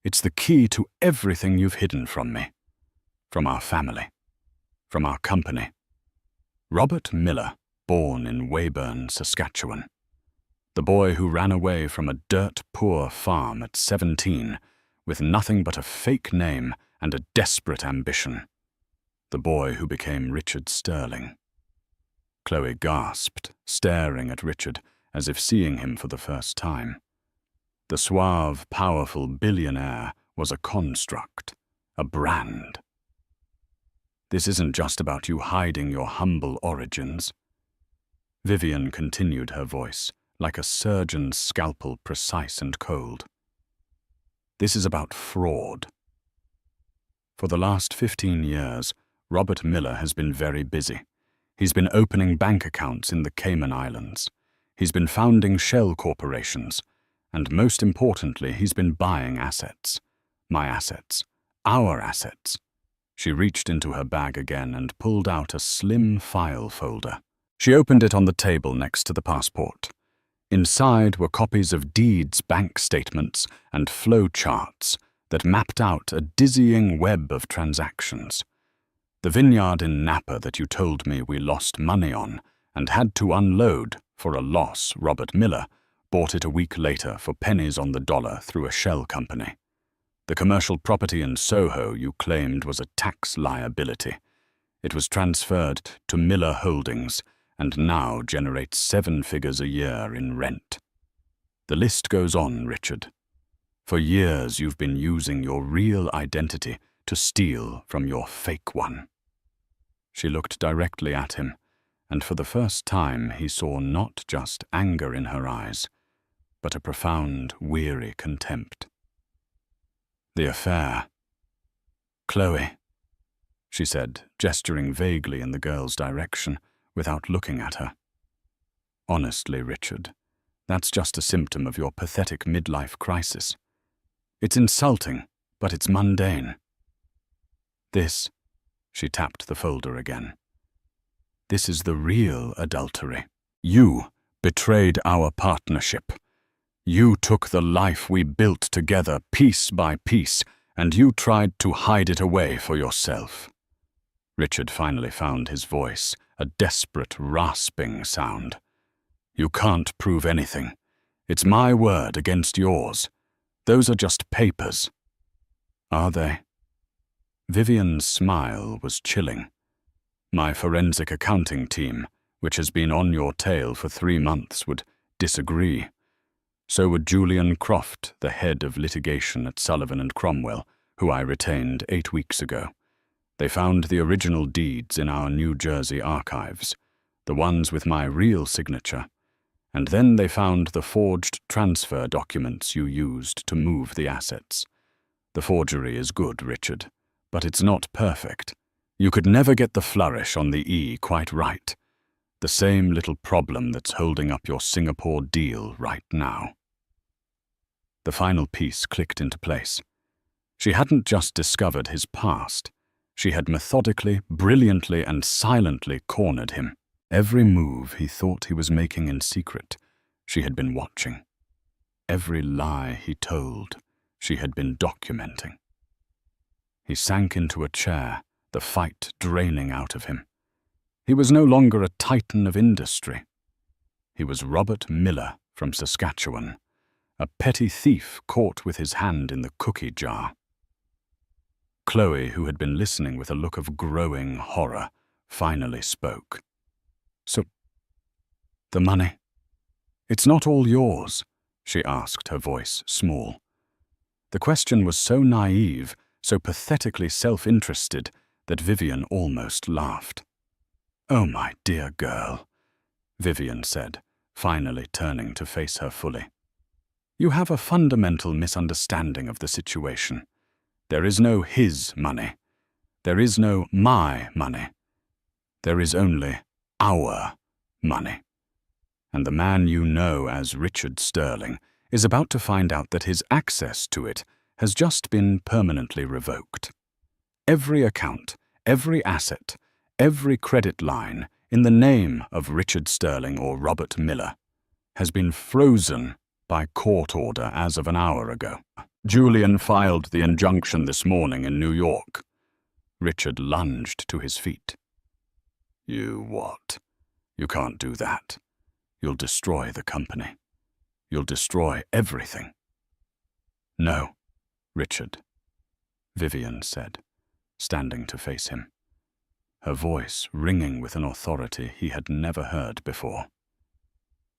It's the key to everything you've hidden from me, from our family, from our company. Robert Miller, born in Weyburn, Saskatchewan. The boy who ran away from a dirt-poor farm at 17 with nothing but a fake name and a desperate ambition. The boy who became Richard Sterling." Chloe gasped, staring at Richard as if seeing him for the first time. The suave, powerful billionaire was a construct, a brand. "This isn't just about you hiding your humble origins." Vivian continued, her voice like a surgeon's scalpel, precise and cold. "This is about fraud. For the last 15 years, Robert Miller has been very busy. He's been opening bank accounts in the Cayman Islands. He's been founding shell corporations. And most importantly, he's been buying assets. My assets. Our assets." She reached into her bag again and pulled out a slim file folder. She opened it on the table next to the passport. Inside were copies of deeds, bank statements, and flow charts that mapped out a dizzying web of transactions. The vineyard in Napa that you told me we lost money on and had to unload for a loss, Robert Miller bought it a week later for pennies on the dollar through a shell company. The commercial property in Soho you claimed was a tax liability. It was transferred to Miller Holdings and now generates 7 figures a year in rent. The list goes on, Richard. For years you've been using your real identity to steal from your fake one." She looked directly at him, and for the first time he saw not just anger in her eyes, but a profound, weary contempt. "The affair. Chloe," she said, gesturing vaguely in the girl's direction without looking at her. "Honestly, Richard, that's just a symptom of your pathetic midlife crisis. It's insulting, but it's mundane. This," she tapped the folder again, "this is the real adultery. You betrayed our partnership. You took the life we built together piece by piece, and you tried to hide it away for yourself." Richard finally found his voice, a desperate, rasping sound. "You can't prove anything. It's my word against yours. Those are just papers." "Are they?" Vivian's smile was chilling. "My forensic accounting team, which has been on your tail for 3 months, would disagree. So would Julian Croft, the head of litigation at Sullivan and Cromwell, who I retained 8 weeks ago. They found the original deeds in our New Jersey archives, the ones with my real signature, and then they found the forged transfer documents you used to move the assets. The forgery is good, Richard, but it's not perfect. You could never get the flourish on the E quite right. The same little problem that's holding up your Singapore deal right now." The final piece clicked into place. She hadn't just discovered his past. She had methodically, brilliantly, and silently cornered him. Every move he thought he was making in secret, she had been watching. Every lie he told, she had been documenting. He sank into a chair, the fight draining out of him. He was no longer a titan of industry. He was Robert Miller from Saskatchewan, a petty thief caught with his hand in the cookie jar. Chloe, who had been listening with a look of growing horror, finally spoke. "So, the money? It's not all yours?" she asked, her voice small. The question was so naive, so pathetically self-interested that Vivian almost laughed. "Oh, my dear girl," Vivian said, finally turning to face her fully. "You have a fundamental misunderstanding of the situation. There is no his money. There is no my money. There is only our money. And the man you know as Richard Sterling is about to find out that his access to it has just been permanently revoked. Every account, every asset, every credit line in the name of Richard Sterling or Robert Miller has been frozen by court order as of an hour ago. Julian filed the injunction this morning in New York." Richard lunged to his feet. "You what? You can't do that. You'll destroy the company. You'll destroy everything." "No, Richard," Vivian said, standing to face him, her voice ringing with an authority he had never heard before.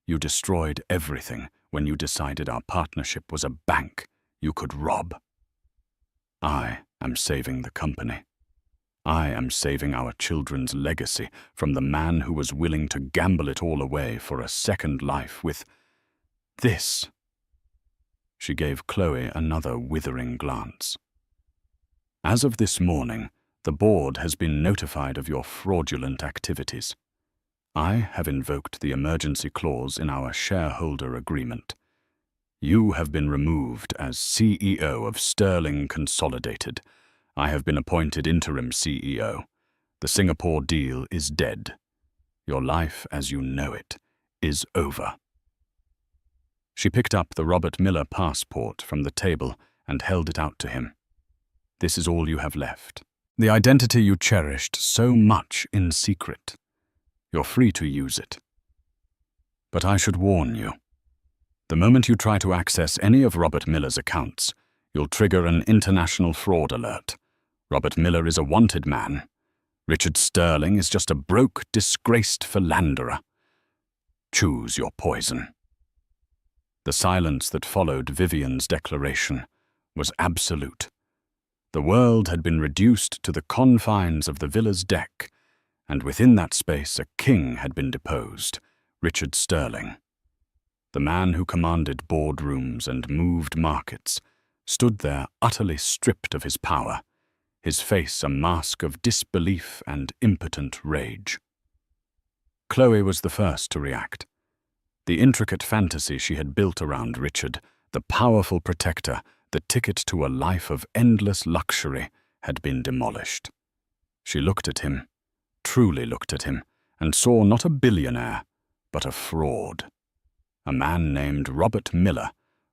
"You destroyed everything when you decided our partnership was a bank you could rob. I am saving the company. I am saving our children's legacy from the man who was willing to gamble it all away for a second life with this." She gave Chloe another withering glance. "As of this morning, the board has been notified of your fraudulent activities. I have invoked the emergency clause in our shareholder agreement. You have been removed as CEO of Sterling Consolidated. I have been appointed interim CEO. The Singapore deal is dead. Your life as you know it is over." She picked up the Robert Miller passport from the table and held it out to him. "This is all you have left. The identity you cherished so much in secret. You're free to use it. But I should warn you. The moment you try to access any of Robert Miller's accounts, you'll trigger an international fraud alert. Robert Miller is a wanted man. Richard Sterling is just a broke, disgraced philanderer. Choose your poison." The silence that followed Vivian's declaration was absolute. The world had been reduced to the confines of the villa's deck, and within that space a king had been deposed, Richard Sterling. The man who commanded boardrooms and moved markets stood there utterly stripped of his power, his face a mask of disbelief and impotent rage. Chloe was the first to react. The intricate fantasy she had built around Richard, the powerful protector, the ticket to a life of endless luxury, had been demolished. She looked at him, truly looked at him, and saw not a billionaire, but a fraud. A man named Robert Miller,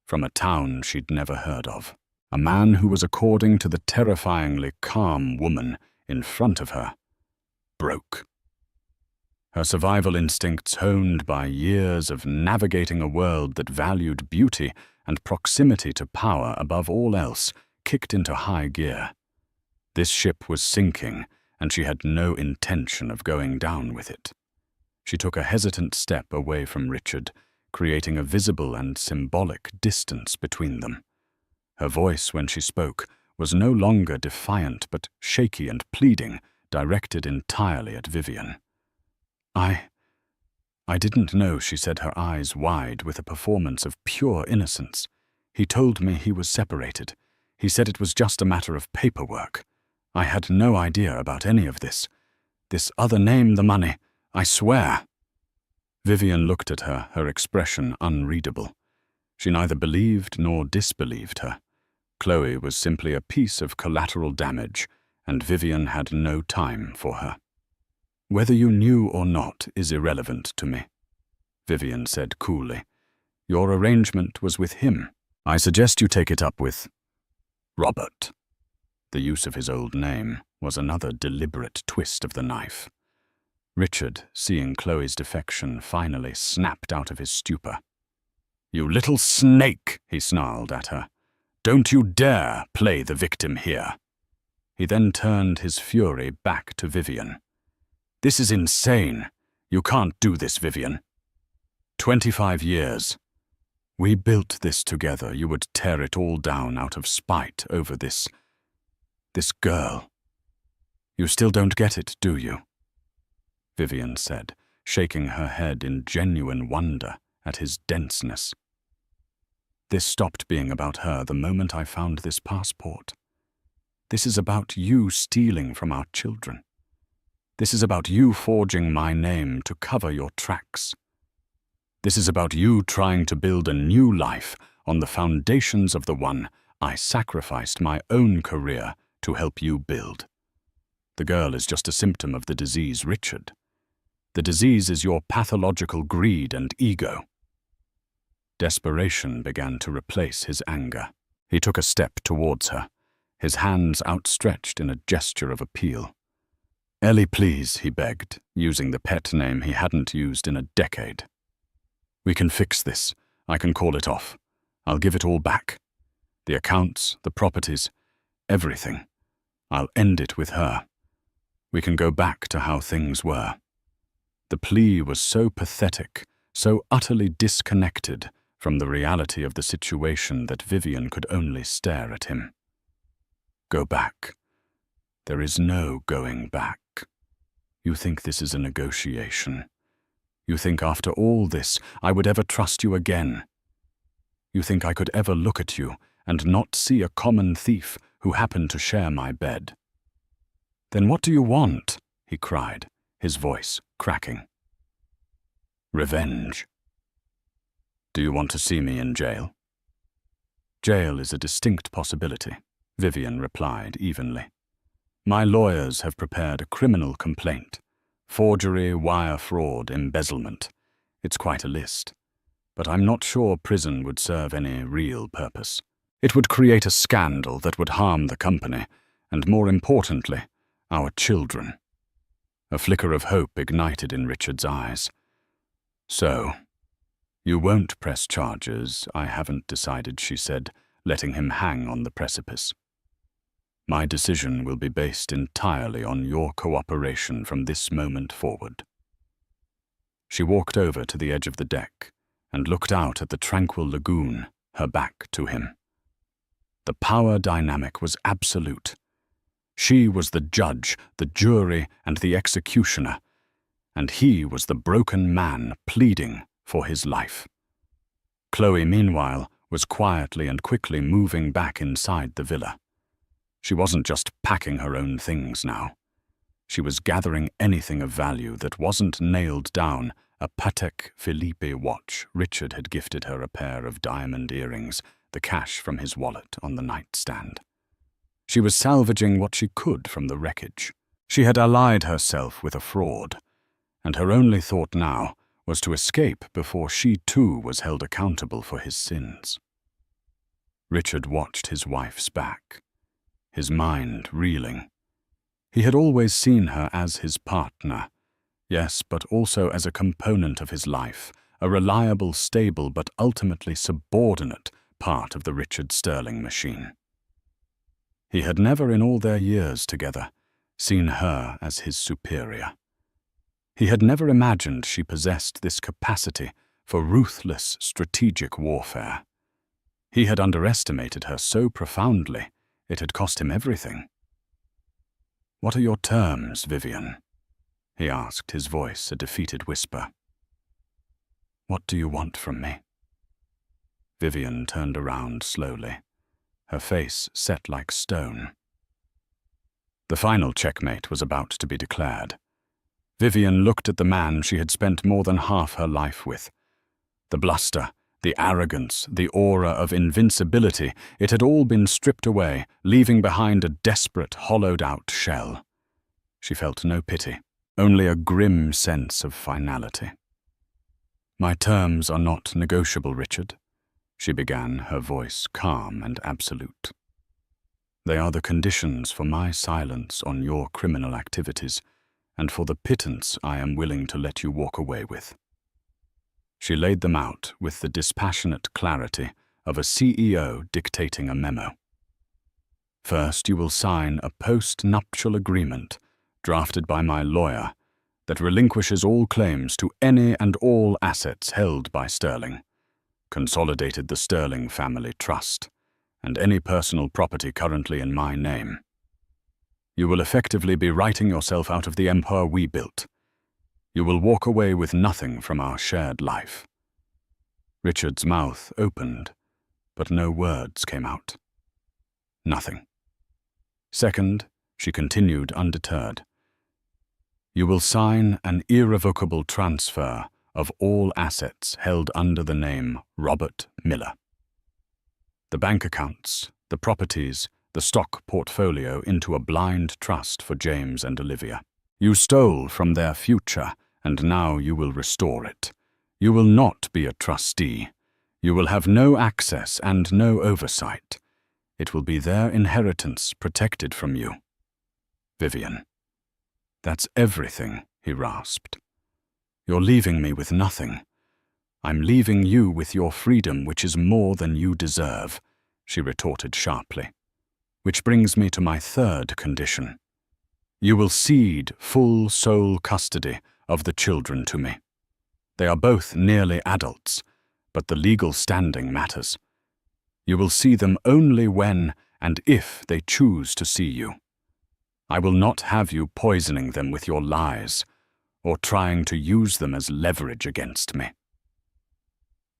from a town she'd never heard of. A man who was, according to the terrifyingly calm woman in front of her, broke. Her survival instincts, honed by years of navigating a world that valued beauty and proximity to power above all else, kicked into high gear. This ship was sinking, and she had no intention of going down with it. She took a hesitant step away from Richard, creating a visible and symbolic distance between them. Her voice, when she spoke, was no longer defiant but shaky and pleading, directed entirely at Vivian. I didn't know," she said, her eyes wide with a performance of pure innocence. "He told me he was separated. He said it was just a matter of paperwork. I had no idea about any of this. This other name, the money, I swear." Vivian looked at her, her expression unreadable. She neither believed nor disbelieved her. Chloe was simply a piece of collateral damage, and Vivian had no time for her. "Whether you knew or not is irrelevant to me," Vivian said coolly. "Your arrangement was with him. I suggest you take it up with Robert." The use of his old name was another deliberate twist of the knife. Richard, seeing Chloe's defection, finally snapped out of his stupor. "You little snake," he snarled at her. "Don't you dare play the victim here." He then turned his fury back to Vivian. "This is insane. You can't do this, Vivian. 25 years. We built this together. You would tear it all down out of spite over this This girl. You still don't get it, do you? Vivian said, shaking her head in genuine wonder at his denseness. This stopped being about her the moment I found this passport. This is about you stealing from our children. This is about you forging my name to cover your tracks. This is about you trying to build a new life on the foundations of the one I sacrificed my own career to help you build. The girl is just a symptom of the disease, Richard. The disease is your pathological greed and ego. Desperation began to replace his anger. He took a step towards her, his hands outstretched in a gesture of appeal. Ellie, please, he begged, using the pet name he hadn't used in a decade. We can fix this. I can call it off. I'll give it all back. The accounts, the properties, everything. I'll end it with her. We can go back to how things were. The plea was so pathetic, so utterly disconnected from the reality of the situation that Vivian could only stare at him. Go back. There is no going back. You think this is a negotiation. You think after all this I would ever trust you again. You think I could ever look at you and not see a common thief who happened to share my bed. Then what do you want? He cried, his voice cracking. Revenge. Do you want to see me in jail? Jail is a distinct possibility, Vivian replied evenly. My lawyers have prepared a criminal complaint. Forgery, wire fraud, embezzlement. It's quite a list. But I'm not sure prison would serve any real purpose. It would create a scandal that would harm the company, and more importantly, our children. A flicker of hope ignited in Richard's eyes. So, you won't press charges, I haven't decided, she said, letting him hang on the precipice. My decision will be based entirely on your cooperation from this moment forward. She walked over to the edge of the deck and looked out at the tranquil lagoon, her back to him. The power dynamic was absolute. She was the judge, the jury, and the executioner, and he was the broken man pleading for his life. Chloe, meanwhile, was quietly and quickly moving back inside the villa. She wasn't just packing her own things now. She was gathering anything of value that wasn't nailed down a Patek Philippe watch. Richard had gifted her a pair of diamond earrings, the cash from his wallet on the nightstand. She was salvaging what she could from the wreckage. She had allied herself with a fraud, and her only thought now was to escape before she too was held accountable for his sins. Richard watched his wife's back, his mind reeling. He had always seen her as his partner, yes, but also as a component of his life, a reliable, stable, but ultimately subordinate part of the Richard Sterling machine. He had never in all their years together seen her as his superior. He had never imagined she possessed this capacity for ruthless strategic warfare. He had underestimated her so profoundly, it had cost him everything. What are your terms, Vivian? He asked, his voice a defeated whisper. What do you want from me? Vivian turned around slowly, her face set like stone. The final checkmate was about to be declared. Vivian looked at the man she had spent more than half her life with. The bluster, the arrogance, the aura of invincibility, it had all been stripped away, leaving behind a desperate, hollowed-out shell. She felt no pity, only a grim sense of finality. My terms are not negotiable, Richard, she began, her voice calm and absolute. They are the conditions for my silence on your criminal activities, and for the pittance I am willing to let you walk away with. She laid them out with the dispassionate clarity of a CEO dictating a memo. First, you will sign a post-nuptial agreement drafted by my lawyer that relinquishes all claims to any and all assets held by Sterling, consolidated the Sterling family trust, and any personal property currently in my name. You will effectively be writing yourself out of the empire we built. You will walk away with nothing from our shared life." Richard's mouth opened, but no words came out. Nothing. "Second," she continued undeterred, "you will sign an irrevocable transfer of all assets held under the name Robert Miller. The bank accounts, the properties, the stock portfolio into a blind trust for James and Olivia. You stole from their future, and now you will restore it. You will not be a trustee. You will have no access and no oversight. It will be their inheritance protected from you." "Vivian." "That's everything," he rasped. "You're leaving me with nothing. I'm leaving you with your freedom, which is more than you deserve," she retorted sharply. "Which brings me to my third condition. You will cede full sole custody of the children to me. They are both nearly adults, but the legal standing matters. You will see them only when and if they choose to see you. I will not have you poisoning them with your lies, or trying to use them as leverage against me."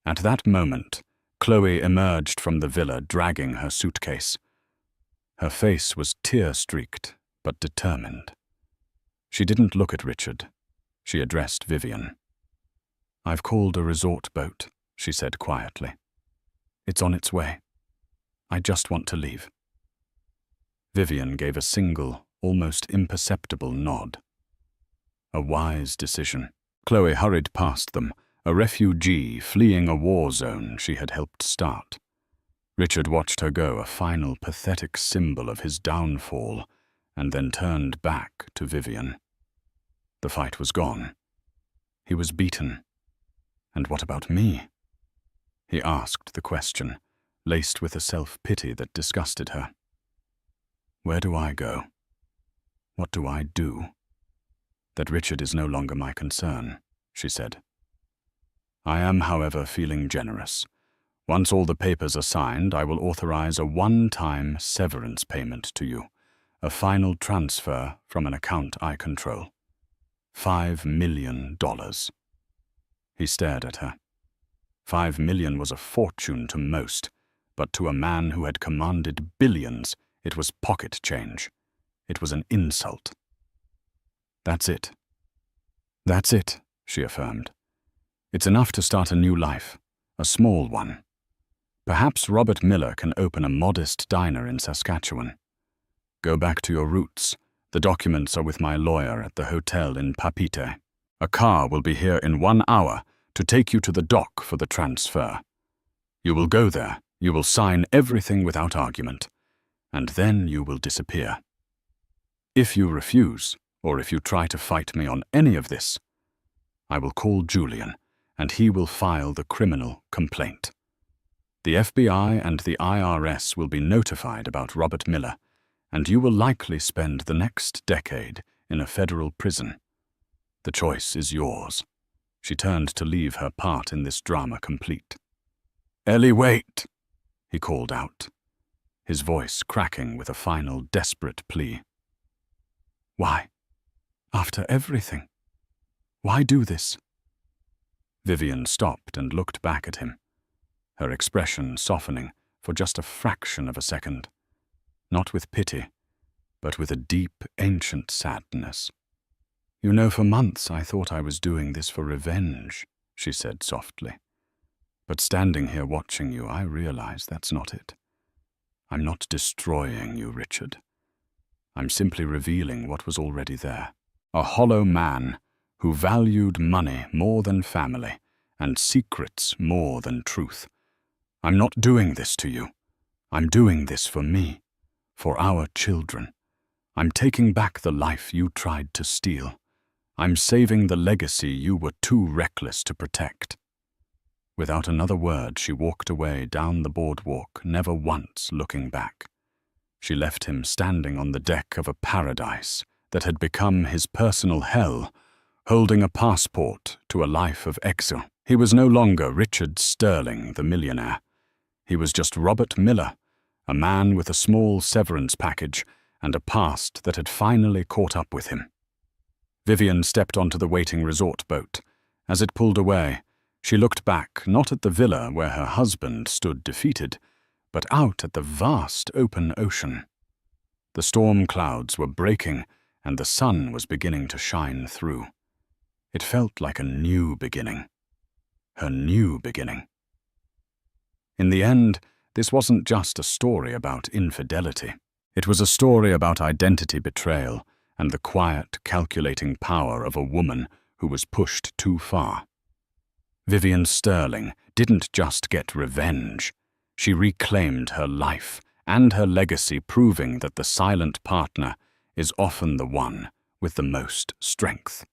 At that moment, Chloe emerged from the villa dragging her suitcase. Her face was tear-streaked, but determined. She didn't look at Richard. She addressed Vivian. "I've called a resort boat," she said quietly. "It's on its way. I just want to leave." Vivian gave a single, almost imperceptible nod. A wise decision. Chloe hurried past them, a refugee fleeing a war zone she had helped start. Richard watched her go, a final pathetic symbol of his downfall, and then turned back to Vivian. The fight was gone. He was beaten. And what about me? He asked the question, laced with a self-pity that disgusted her. Where do I go? What do I do? That Richard is no longer my concern, she said. I am, however, feeling generous. Once all the papers are signed, I will authorize a one-time severance payment to you, a final transfer from an account I control. $5 million. He stared at her. $5 million was a fortune to most, but to a man who had commanded billions, it was pocket change. It was an insult. That's it. That's it, she affirmed. It's enough to start a new life, a small one. Perhaps Robert Miller can open a modest diner in Saskatchewan. Go back to your roots. The documents are with my lawyer at the hotel in Papeete. A car will be here in 1 hour to take you to the dock for the transfer. You will go there, you will sign everything without argument, and then you will disappear. If you refuse, or if you try to fight me on any of this, I will call Julian, and he will file the criminal complaint. The FBI and the IRS will be notified about Robert Miller, and you will likely spend the next decade in a federal prison. The choice is yours. She turned to leave her part in this drama complete. Ellie, wait, he called out, his voice cracking with a final desperate plea. Why? After everything? Why do this? Vivian stopped and looked back at him, her expression softening for just a fraction of a second, not with pity, but with a deep, ancient sadness. You know, for months I thought I was doing this for revenge, she said softly. But standing here watching you, I realize that's not it. I'm not destroying you, Richard. I'm simply revealing what was already there. A hollow man who valued money more than family and secrets more than truth. I'm not doing this to you. I'm doing this for me, for our children. I'm taking back the life you tried to steal. I'm saving the legacy you were too reckless to protect. Without another word, she walked away down the boardwalk, never once looking back. She left him standing on the deck of a paradise that had become his personal hell, holding a passport to a life of exile. He was no longer Richard Sterling, the millionaire. He was just Robert Miller, a man with a small severance package and a past that had finally caught up with him. Vivian stepped onto the waiting resort boat. As it pulled away, she looked back not at the villa where her husband stood defeated, but out at the vast open ocean. The storm clouds were breaking, and the sun was beginning to shine through. It felt like a new beginning. Her new beginning. In the end, this wasn't just a story about infidelity. It was a story about identity betrayal and the quiet, calculating power of a woman who was pushed too far. Vivian Sterling didn't just get revenge. She reclaimed her life and her legacy, proving that the silent partner is often the one with the most strength.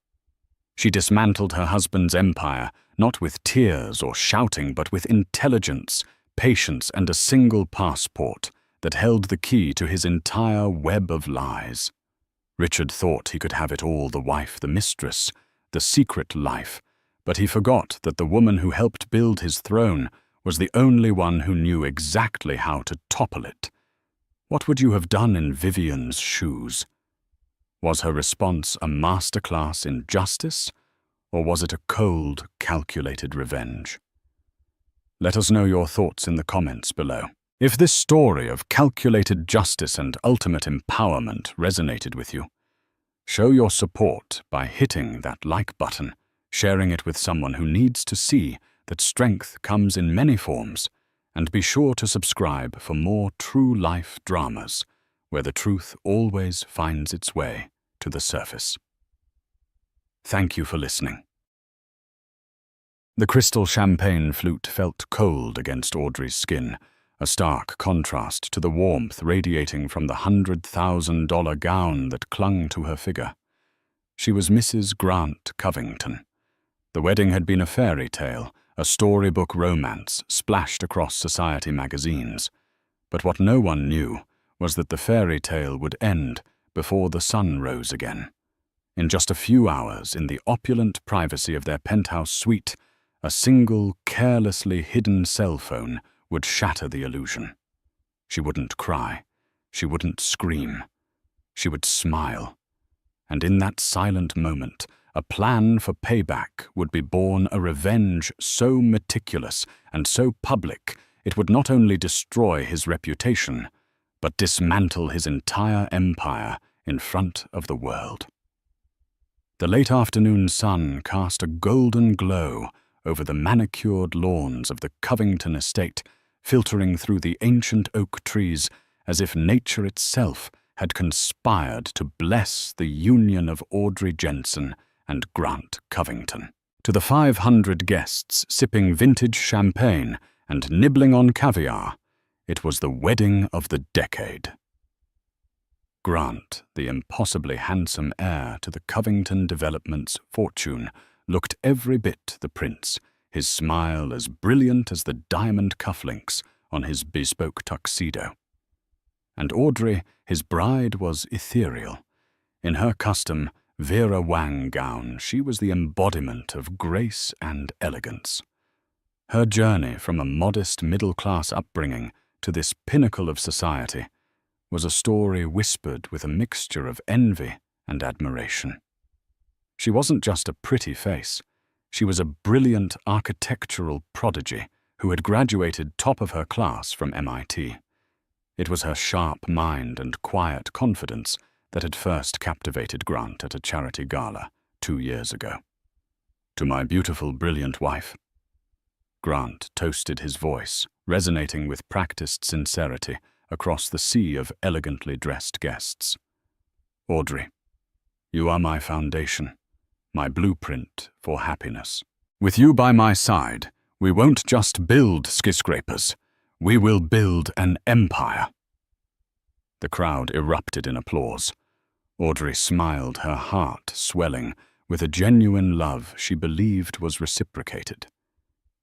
She dismantled her husband's empire, not with tears or shouting, but with intelligence, patience, and a single passport that held the key to his entire web of lies. Richard thought he could have it all: the wife, the mistress, the secret life, but he forgot that the woman who helped build his throne was the only one who knew exactly how to topple it. What would you have done in Vivian's shoes? Was her response a masterclass in justice, or was it a cold, calculated revenge? Let us know your thoughts in the comments below. If this story of calculated justice and ultimate empowerment resonated with you, show your support by hitting that like button, sharing it with someone who needs to see that strength comes in many forms, and be sure to subscribe for more true-life dramas where the truth always finds its way to the surface. Thank you for listening. The crystal champagne flute felt cold against Audrey's skin, a stark contrast to the warmth radiating from the $100,000 gown that clung to her figure. She was Mrs. Grant Covington. The wedding had been a fairy tale, a storybook romance splashed across society magazines. But what no one knew was that the fairy tale would end before the sun rose again. In just a few hours, in the opulent privacy of their penthouse suite, a single, carelessly hidden cell phone would shatter the illusion. She wouldn't cry. She wouldn't scream. She would smile. And in that silent moment, a plan for payback would be born, a revenge so meticulous and so public it would not only destroy his reputation, but dismantle his entire empire in front of the world. The late afternoon sun cast a golden glow over the manicured lawns of the Covington estate, filtering through the ancient oak trees as if nature itself had conspired to bless the union of Audrey Jensen and Grant Covington. To the 500 guests sipping vintage champagne and nibbling on caviar, it was the wedding of the decade. Grant, the impossibly handsome heir to the Covington Development's fortune, looked every bit the prince, his smile as brilliant as the diamond cufflinks on his bespoke tuxedo. And Audrey, his bride, was ethereal. In her custom Vera Wang gown, she was the embodiment of grace and elegance. Her journey from a modest middle-class upbringing to this pinnacle of society was a story whispered with a mixture of envy and admiration. She wasn't just a pretty face. She was a brilliant architectural prodigy who had graduated top of her class from MIT. It was her sharp mind and quiet confidence that had first captivated Grant at a charity gala 2 years ago. To my beautiful, brilliant wife. Grant toasted his voice, resonating with practiced sincerity across the sea of elegantly dressed guests. Audrey, you are my foundation, my blueprint for happiness. With you by my side, we won't just build skyscrapers, we will build an empire. The crowd erupted in applause. Audrey smiled, her heart swelling with a genuine love she believed was reciprocated.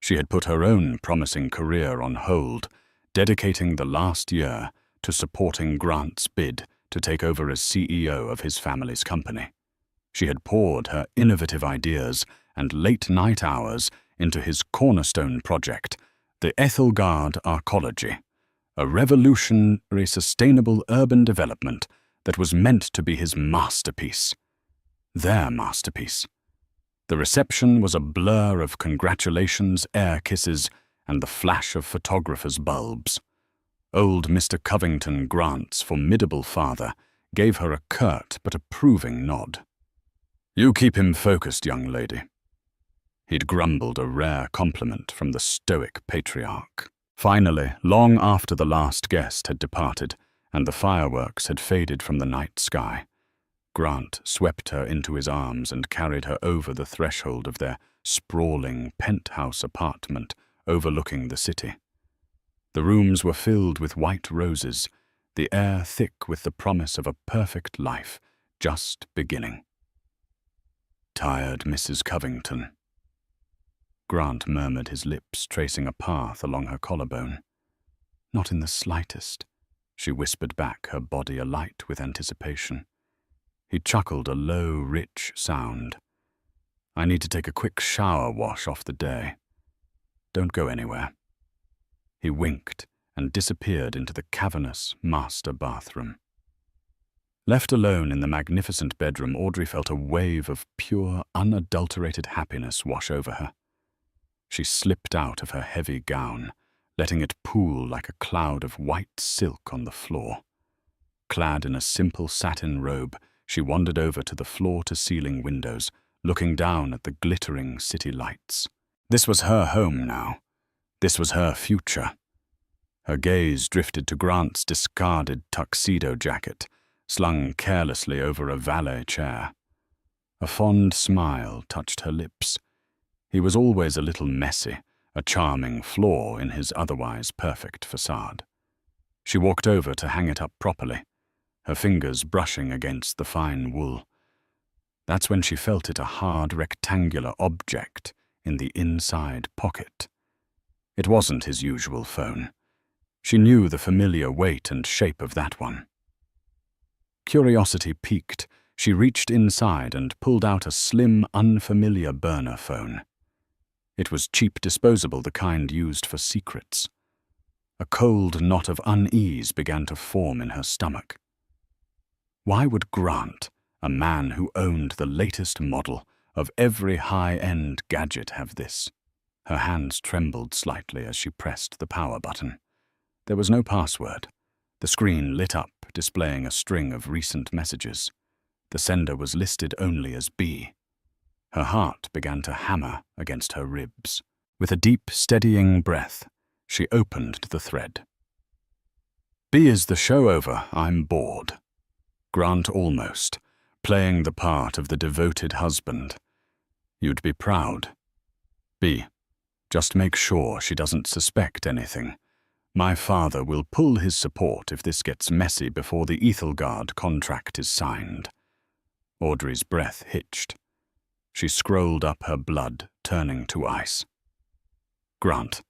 She had put her own promising career on hold, dedicating the last year to supporting Grant's bid to take over as CEO of his family's company. She had poured her innovative ideas and late-night hours into his cornerstone project, the Ethelgard Arcology, a revolutionary sustainable urban development that was meant to be his masterpiece. Their masterpiece. The reception was a blur of congratulations, air kisses, and the flash of photographers' bulbs. Old Mr. Covington Grant's formidable father gave her a curt but approving nod. "You keep him focused, young lady." He'd grumbled a rare compliment from the stoic patriarch. Finally, long after the last guest had departed and the fireworks had faded from the night sky, Grant swept her into his arms and carried her over the threshold of their sprawling penthouse apartment overlooking the city. The rooms were filled with white roses, the air thick with the promise of a perfect life just beginning. "Tired, Mrs. Covington?" Grant murmured, his lips tracing a path along her collarbone. "Not in the slightest," she whispered back, her body alight with anticipation. He chuckled a low, rich sound. "I need to take a quick shower wash off the day. Don't go anywhere." He winked and disappeared into the cavernous master bathroom. Left alone in the magnificent bedroom, Audrey felt a wave of pure, unadulterated happiness wash over her. She slipped out of her heavy gown, letting it pool like a cloud of white silk on the floor. Clad in a simple satin robe, she wandered over to the floor-to-ceiling windows, looking down at the glittering city lights. This was her home now. This was her future. Her gaze drifted to Grant's discarded tuxedo jacket, slung carelessly over a valet chair. A fond smile touched her lips. He was always a little messy, a charming flaw in his otherwise perfect facade. She walked over to hang it up properly, her fingers brushing against the fine wool. That's when she felt it a hard rectangular object in the inside pocket. It wasn't his usual phone. She knew the familiar weight and shape of that one. Curiosity piqued, she reached inside and pulled out a slim, unfamiliar burner phone. It was cheap disposable, the kind used for secrets. A cold knot of unease began to form in her stomach. Why would Grant, a man who owned the latest model of every high-end gadget, have this? Her hands trembled slightly as she pressed the power button. There was no password. The screen lit up, displaying a string of recent messages. The sender was listed only as B. Her heart began to hammer against her ribs. With a deep, steadying breath, she opened the thread. "B, is the show over? I'm bored." Grant almost, playing the part of the devoted husband. "You'd be proud." "B, just make sure she doesn't suspect anything. My father will pull his support if this gets messy before the Ethelgard contract is signed." Audrey's breath hitched. She scrolled up, her blood turning to ice. "Grant."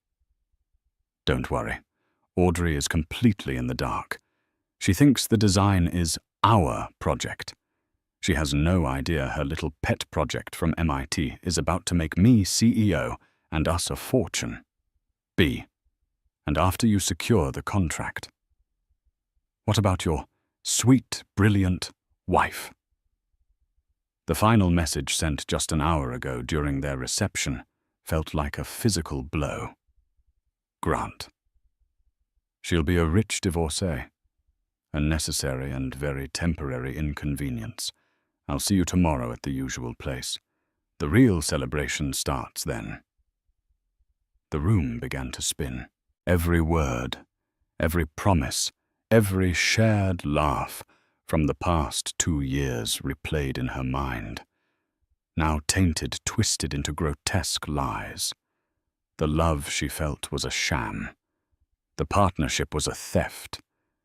"Don't worry. Audrey is completely in the dark. She thinks the design is our project. She has no idea her little pet project from MIT is about to make me CEO and us a fortune. B, and after you secure the contract. What about your sweet, brilliant wife?" The final message sent just an hour ago during their reception felt like a physical blow. Grant. "She'll be a rich divorcee. A necessary and very temporary inconvenience. I'll see you tomorrow at the usual place. The real celebration starts then." The room began to spin. Every word, every promise, every shared laugh from the past 2 years replayed in her mind, now tainted, twisted into grotesque lies. The love she felt was a sham. The partnership was a theft.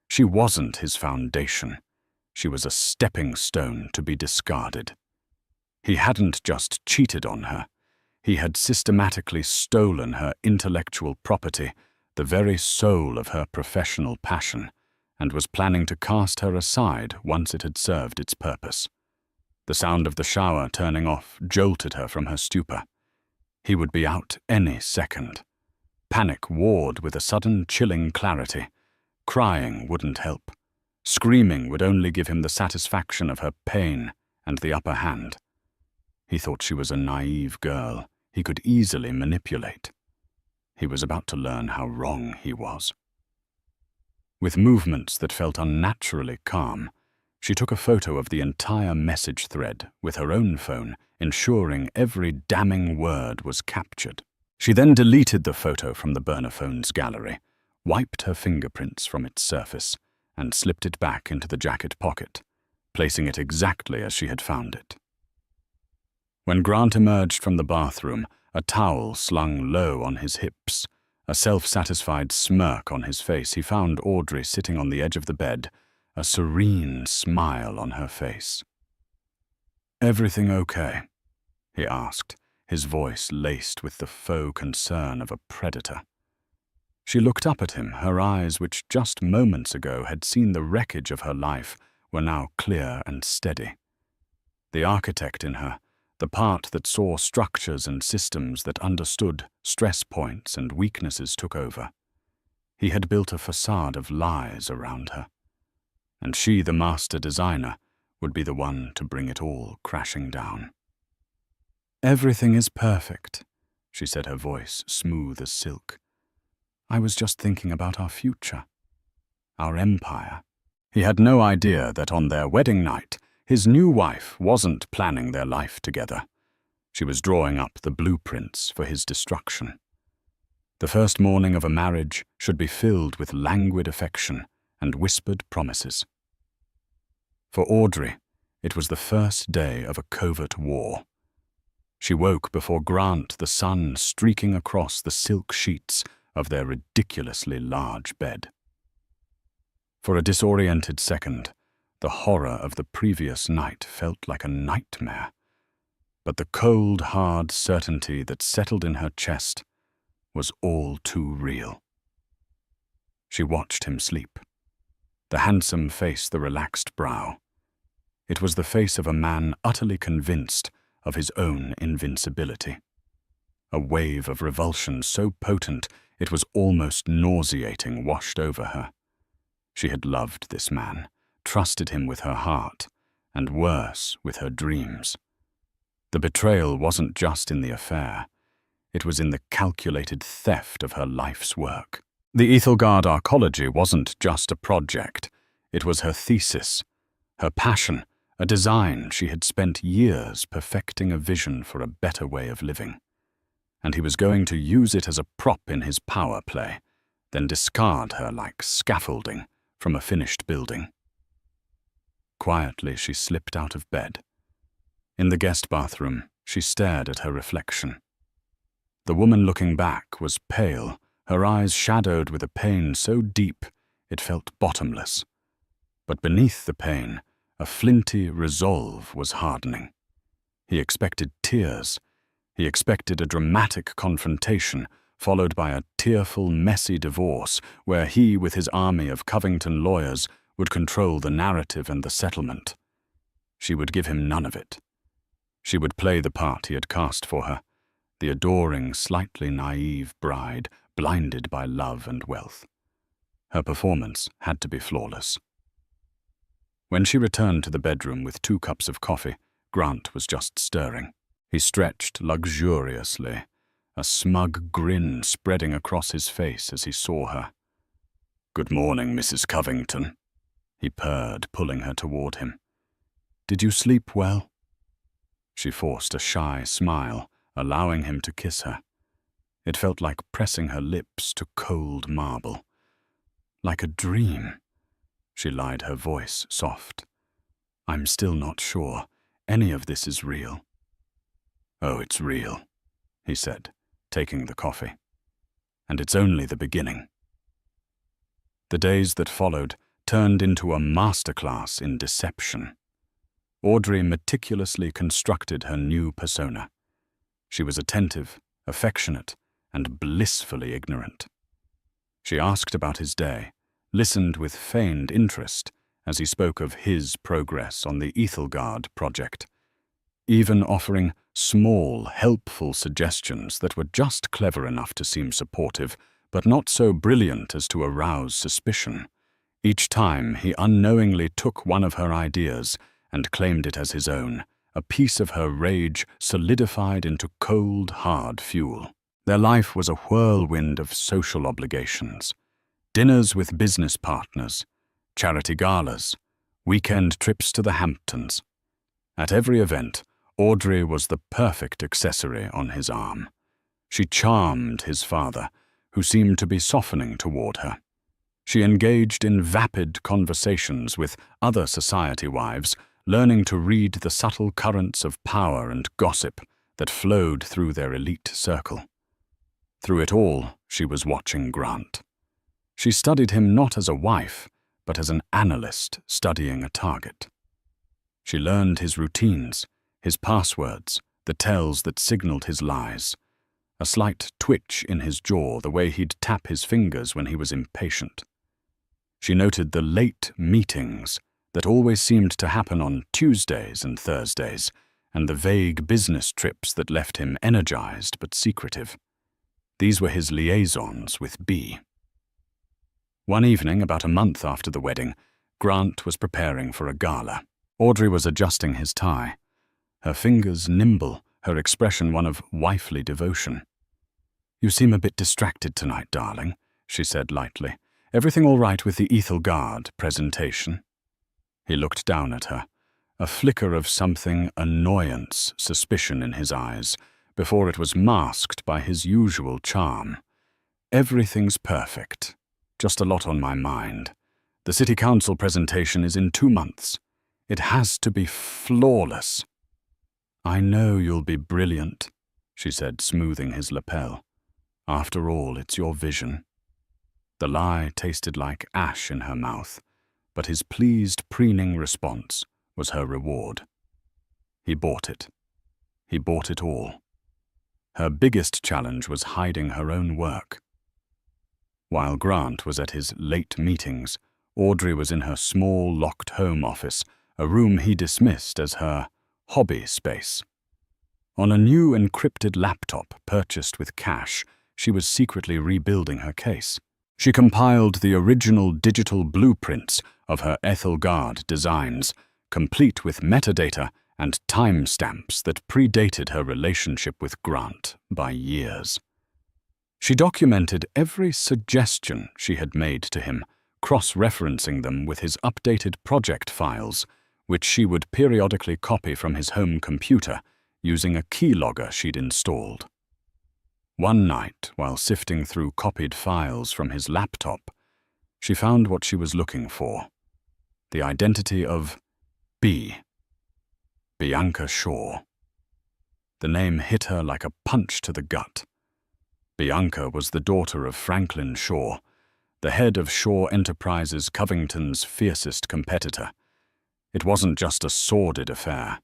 She wasn't his foundation. She was a stepping stone to be discarded. He hadn't just cheated on her. He had systematically stolen her intellectual property, the very soul of her professional passion, and was planning to cast her aside once it had served its purpose. The sound of the shower turning off jolted her from her stupor. He would be out any second. Panic warred with a sudden chilling clarity. Crying wouldn't help. Screaming would only give him the satisfaction of her pain and the upper hand. He thought she was a naive girl he could easily manipulate. He was about to learn how wrong he was. With movements that felt unnaturally calm, she took a photo of the entire message thread with her own phone, ensuring every damning word was captured. She then deleted the photo from the burner phone's gallery, wiped her fingerprints from its surface, and slipped it back into the jacket pocket, placing it exactly as she had found it. When Grant emerged from the bathroom, a towel slung low on his hips, a self-satisfied smirk on his face, he found Audrey sitting on the edge of the bed, a serene smile on her face. "Everything okay?" he asked, his voice laced with the faux concern of a predator. She looked up at him, her eyes, which just moments ago had seen the wreckage of her life, were now clear and steady. The architect in her, the part that saw structures and systems that understood stress points and weaknesses, took over. He had built a facade of lies around her, and she, the master designer, would be the one to bring it all crashing down. "Everything is perfect," she said, her voice smooth as silk. "I was just thinking about our future, our empire." He had no idea that on their wedding night, his new wife wasn't planning their life together. She was drawing up the blueprints for his destruction. The first morning of a marriage should be filled with languid affection and whispered promises. For Audrey, it was the first day of a covert war. She woke before Grant, the sun streaking across the silk sheets of their ridiculously large bed. For a disoriented second, the horror of the previous night felt like a nightmare, but the cold, hard certainty that settled in her chest was all too real. She watched him sleep, the handsome face, the relaxed brow. It was the face of a man utterly convinced of his own invincibility. A wave of revulsion so potent it was almost nauseating washed over her. She had loved this man, trusted him with her heart, and worse, with her dreams. The betrayal wasn't just in the affair. It was in the calculated theft of her life's work. The Ethelgard arcology wasn't just a project. It was her thesis, her passion, a design she had spent years perfecting, a vision for a better way of living. And he was going to use it as a prop in his power play, then discard her like scaffolding from a finished building. Quietly, she slipped out of bed. In the guest bathroom, she stared at her reflection. The woman looking back was pale, her eyes shadowed with a pain so deep it felt bottomless. But beneath the pain, a flinty resolve was hardening. He expected tears. He expected a dramatic confrontation, followed by a tearful, messy divorce, where he, with his army of Covington lawyers, would control the narrative and the settlement. She would give him none of it. She would play the part he had cast for her, the adoring, slightly naive bride, blinded by love and wealth. Her performance had to be flawless. When she returned to the bedroom with 2 cups of coffee, Grant was just stirring. He stretched luxuriously, a smug grin spreading across his face as he saw her. "Good morning, Mrs. Covington," he purred, pulling her toward him. "Did you sleep well?" She forced a shy smile, allowing him to kiss her. It felt like pressing her lips to cold marble. "Like a dream," she lied, her voice soft. "I'm still not sure any of this is real." "Oh, it's real," he said, taking the coffee. "And it's only the beginning." The days that followed turned into a masterclass in deception. Audrey meticulously constructed her new persona. She was attentive, affectionate, and blissfully ignorant. She asked about his day, listened with feigned interest as he spoke of his progress on the Ethelgard project, even offering small, helpful suggestions that were just clever enough to seem supportive, but not so brilliant as to arouse suspicion. Each time he unknowingly took one of her ideas and claimed it as his own, a piece of her rage solidified into cold, hard fuel. Their life was a whirlwind of social obligations. Dinners with business partners, charity galas, weekend trips to the Hamptons. At every event, Audrey was the perfect accessory on his arm. She charmed his father, who seemed to be softening toward her. She engaged in vapid conversations with other society wives, learning to read the subtle currents of power and gossip that flowed through their elite circle. Through it all, she was watching Grant. She studied him not as a wife, but as an analyst studying a target. She learned his routines, his passwords, the tells that signaled his lies. A slight twitch in his jaw, the way he'd tap his fingers when he was impatient. She noted the late meetings that always seemed to happen on Tuesdays and Thursdays, and the vague business trips that left him energized but secretive. These were his liaisons with B. One evening, about a month after the wedding, Grant was preparing for a gala. Audrey was adjusting his tie, her fingers nimble, her expression one of wifely devotion. "You seem a bit distracted tonight, darling," she said lightly. "Everything all right with the Ethelgard presentation?" He looked down at her, a flicker of something annoyance, suspicion in his eyes, before it was masked by his usual charm. "Everything's perfect. Just a lot on my mind. The city council presentation is in 2 months. It has to be flawless." "I know you'll be brilliant," she said, smoothing his lapel. "After all, it's your vision." The lie tasted like ash in her mouth, but his pleased, preening response was her reward. He bought it. He bought it all. Her biggest challenge was hiding her own work. While Grant was at his late meetings, Audrey was in her small, locked home office, a room he dismissed as her hobby space. On a new encrypted laptop purchased with cash, she was secretly rebuilding her case. She compiled the original digital blueprints of her Ethelgard designs, complete with metadata and timestamps that predated her relationship with Grant by years. She documented every suggestion she had made to him, cross-referencing them with his updated project files, which she would periodically copy from his home computer using a keylogger she'd installed. One night, while sifting through copied files from his laptop, she found what she was looking for: the identity of B. Bianca Shaw. The name hit her like a punch to the gut. Bianca was the daughter of Franklin Shaw, the head of Shaw Enterprises, Covington's fiercest competitor. It wasn't just a sordid affair.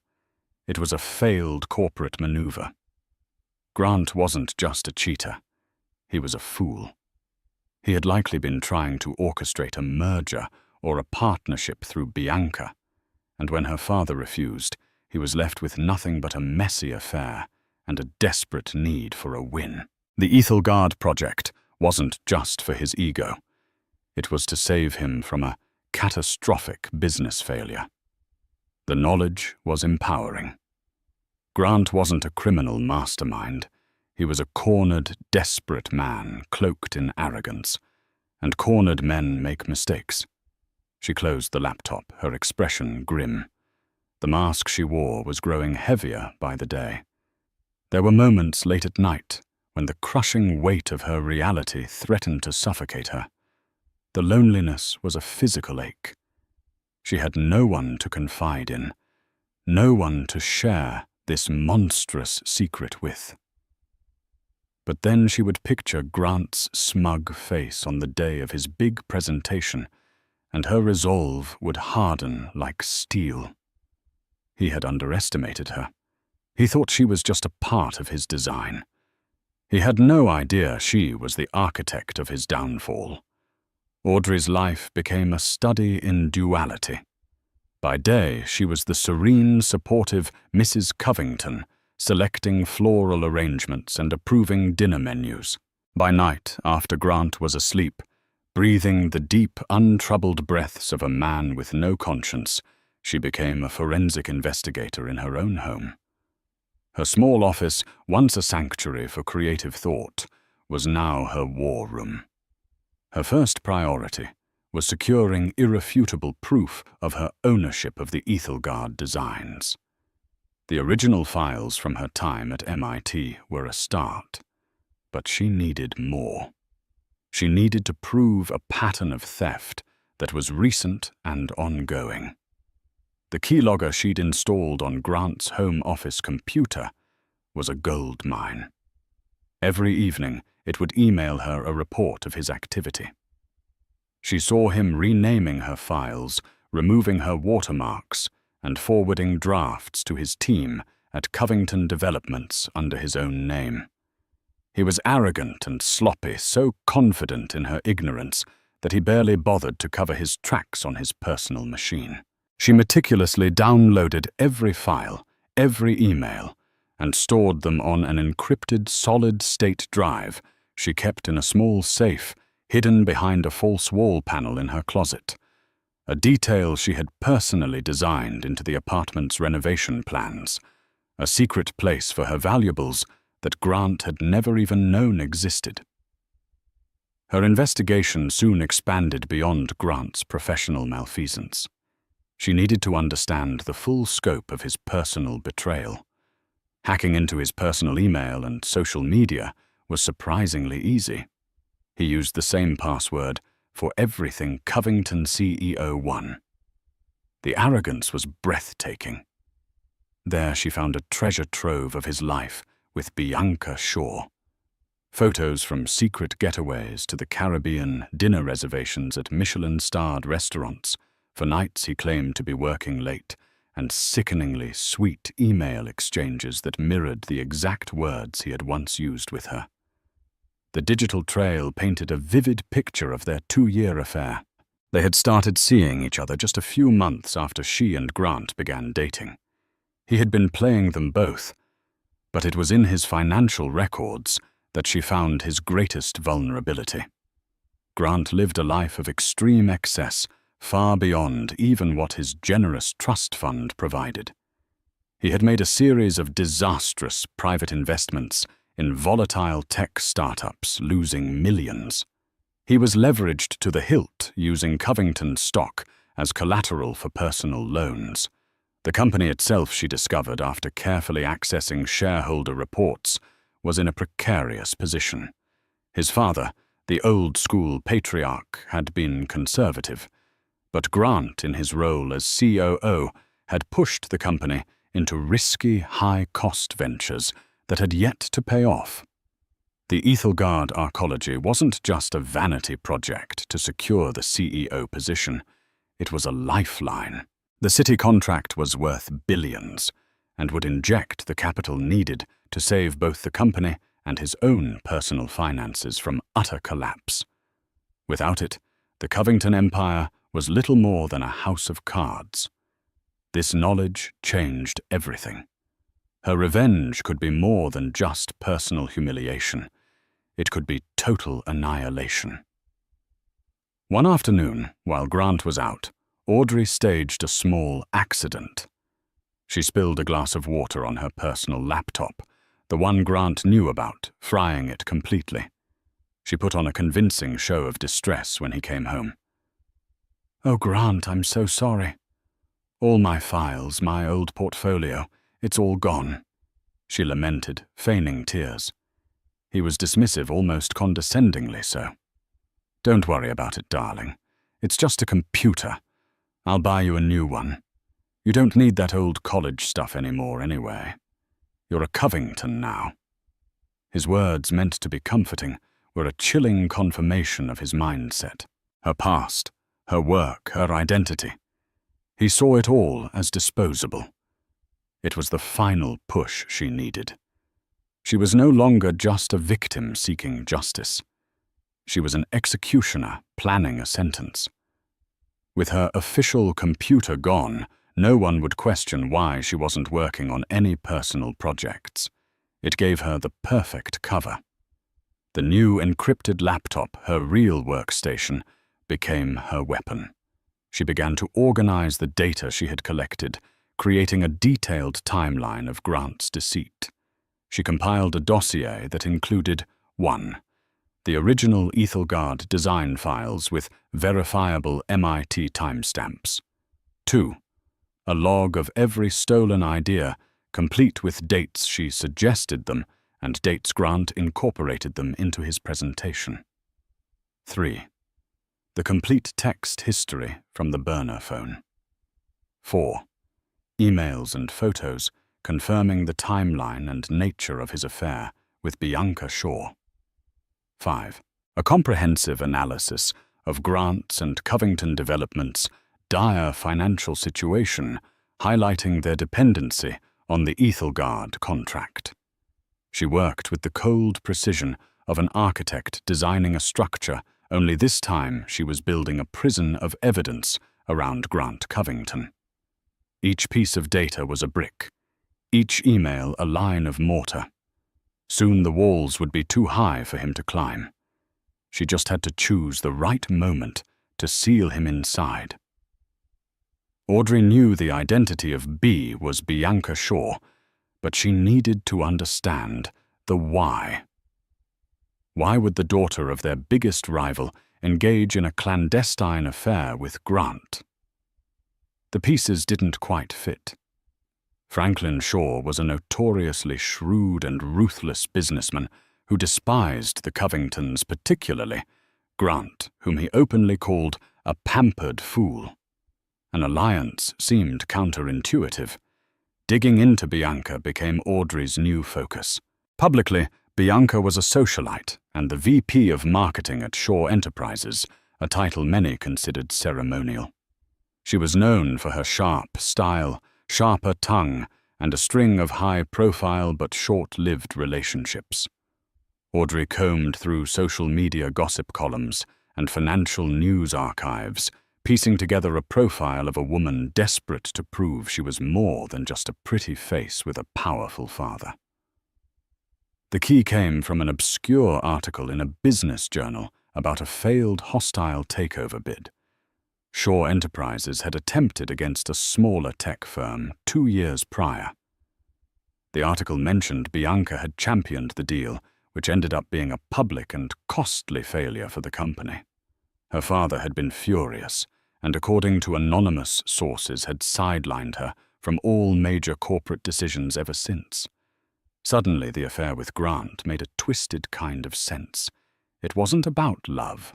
It was a failed corporate maneuver. Grant wasn't just a cheater. He was a fool. He had likely been trying to orchestrate a merger or a partnership through Bianca, and when her father refused, he was left with nothing but a messy affair and a desperate need for a win. The Ethelgard project wasn't just for his ego. It was to save him from a catastrophic business failure. The knowledge was empowering. Grant wasn't a criminal mastermind. He was a cornered, desperate man cloaked in arrogance, and cornered men make mistakes. She closed the laptop, her expression grim. The mask she wore was growing heavier by the day. There were moments late at night when the crushing weight of her reality threatened to suffocate her. The loneliness was a physical ache. She had no one to confide in, no one to share this monstrous secret with. But then she would picture Grant's smug face on the day of his big presentation, and her resolve would harden like steel. He had underestimated her. He thought she was just a part of his design. He had no idea she was the architect of his downfall. Audrey's life became a study in duality. By day, she was the serene, supportive Mrs. Covington, selecting floral arrangements and approving dinner menus. By night, after Grant was asleep, Breathing the deep, untroubled breaths of a man with no conscience, she became a forensic investigator in her own home. Her small office, once a sanctuary for creative thought, was now her war room. Her first priority was securing irrefutable proof of her ownership of the Ethelgard designs. The original files from her time at MIT were a start, but she needed more. She needed to prove a pattern of theft that was recent and ongoing. The keylogger she'd installed on Grant's home office computer was a gold mine. Every evening, it would email her a report of his activity. She saw him renaming her files, removing her watermarks, and forwarding drafts to his team at Covington Developments under his own name. He was arrogant and sloppy, so confident in her ignorance that he barely bothered to cover his tracks on his personal machine. She meticulously downloaded every file, every email, and stored them on an encrypted solid-state drive she kept in a small safe hidden behind a false wall panel in her closet, a detail she had personally designed into the apartment's renovation plans, a secret place for her valuables that Grant had never even known existed. Her investigation soon expanded beyond Grant's professional malfeasance. She needed to understand the full scope of his personal betrayal. Hacking into his personal email and social media was surprisingly easy. He used the same password for everything Covington CEO won. The arrogance was breathtaking. There she found a treasure trove of his life with Bianca Shaw. Photos from secret getaways to the Caribbean dinner reservations at Michelin-starred restaurants for nights he claimed to be working late, and sickeningly sweet email exchanges that mirrored the exact words he had once used with her. The digital trail painted a vivid picture of their 2-year affair. They had started seeing each other just a few months after she and Grant began dating. He had been playing them both, but it was in his financial records that she found his greatest vulnerability. Grant lived a life of extreme excess, far beyond even what his generous trust fund provided. He had made a series of disastrous private investments in volatile tech startups, losing millions. He was leveraged to the hilt, using Covington stock as collateral for personal loans. The company itself, she discovered after carefully accessing shareholder reports, was in a precarious position. His father, the old-school patriarch, had been conservative, but Grant, in his role as COO, had pushed the company into risky, high-cost ventures that had yet to pay off. The Ethelgard arcology wasn't just a vanity project to secure the CEO position. It was a lifeline. The city contract was worth billions and would inject the capital needed to save both the company and his own personal finances from utter collapse. Without it, the Covington empire was little more than a house of cards. This knowledge changed everything. Her revenge could be more than just personal humiliation. It could be total annihilation. One afternoon, while Grant was out, Audrey staged a small accident. She spilled a glass of water on her personal laptop, the one Grant knew about, frying it completely. She put on a convincing show of distress when he came home. "Oh, Grant, I'm so sorry. All my files, my old portfolio, it's all gone," she lamented, feigning tears. He was dismissive, almost condescendingly so. "Don't worry about it, darling. It's just a computer. I'll buy you a new one. You don't need that old college stuff anymore anyway. You're a Covington now." His words, meant to be comforting, were a chilling confirmation of his mindset. Her past, her work, her identity. He saw it all as disposable. It was the final push she needed. She was no longer just a victim seeking justice. She was an executioner planning a sentence. With her official computer gone, no one would question why she wasn't working on any personal projects. It gave her the perfect cover. The new encrypted laptop, her real workstation, became her weapon. She began to organize the data she had collected, creating a detailed timeline of Grant's deceit. She compiled a dossier that included 1. The original Ethelgard design files with verifiable MIT timestamps. 2. A log of every stolen idea, complete with dates she suggested them and dates Grant incorporated them into his presentation. 3. The complete text history from the burner phone. 4. Emails and photos confirming the timeline and nature of his affair with Bianca Shaw. 5. A comprehensive analysis of Grant's and Covington Development's dire financial situation, highlighting their dependency on the Ethelgard contract. She worked with the cold precision of an architect designing a structure, only this time she was building a prison of evidence around Grant Covington. Each piece of data was a brick, each email a line of mortar. Soon the walls would be too high for him to climb. She just had to choose the right moment to seal him inside. Audrey knew the identity of B was Bianca Shaw, but she needed to understand the why. Why would the daughter of their biggest rival engage in a clandestine affair with Grant? The pieces didn't quite fit. Franklin Shaw was a notoriously shrewd and ruthless businessman who despised the Covingtons particularly, Grant, whom he openly called a pampered fool. An alliance seemed counterintuitive. Digging into Bianca became Audrey's new focus. Publicly, Bianca was a socialite and the VP of marketing at Shaw Enterprises, a title many considered ceremonial. She was known for her sharp style, sharper tongue, and a string of high-profile but short-lived relationships. Audrey combed through social media gossip columns and financial news archives, piecing together a profile of a woman desperate to prove she was more than just a pretty face with a powerful father. The key came from an obscure article in a business journal about a failed hostile takeover bid. Shaw Enterprises had attempted against a smaller tech firm 2 years prior. The article mentioned Bianca had championed the deal, which ended up being a public and costly failure for the company. Her father had been furious, and according to anonymous sources had sidelined her from all major corporate decisions ever since. Suddenly, the affair with Grant made a twisted kind of sense. It wasn't about love.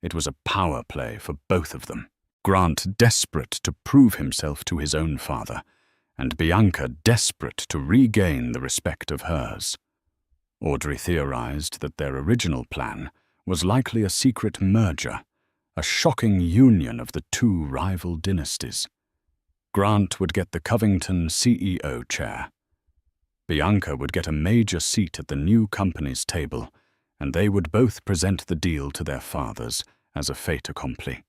It was a power play for both of them. Grant desperate to prove himself to his own father, and Bianca desperate to regain the respect of hers. Audrey theorized that their original plan was likely a secret merger, a shocking union of the two rival dynasties. Grant would get the Covington CEO chair. Bianca would get a major seat at the new company's table, and they would both present the deal to their fathers as a fait accompli.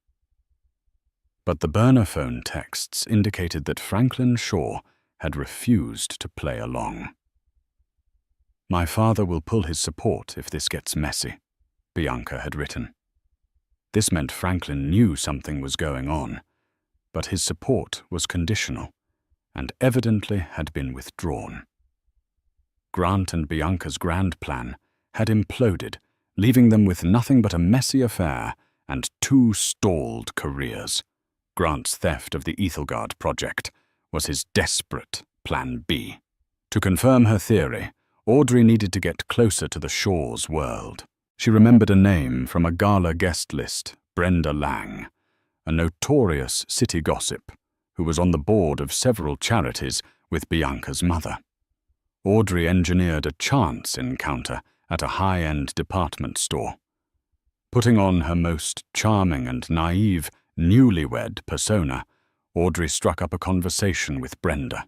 But the burner phone texts indicated that Franklin Shaw had refused to play along. "My father will pull his support if this gets messy," Bianca had written. This meant Franklin knew something was going on, but his support was conditional, and evidently had been withdrawn. Grant and Bianca's grand plan had imploded, leaving them with nothing but a messy affair and 2 stalled careers. Grant's theft of the Ethelgard project was his desperate Plan B. To confirm her theory, Audrey needed to get closer to the Shaw's world. She remembered a name from a gala guest list, Brenda Lang, a notorious city gossip who was on the board of several charities with Bianca's mother. Audrey engineered a chance encounter at a high-end department store. Putting on her most charming and naive newlywed persona, Audrey struck up a conversation with Brenda.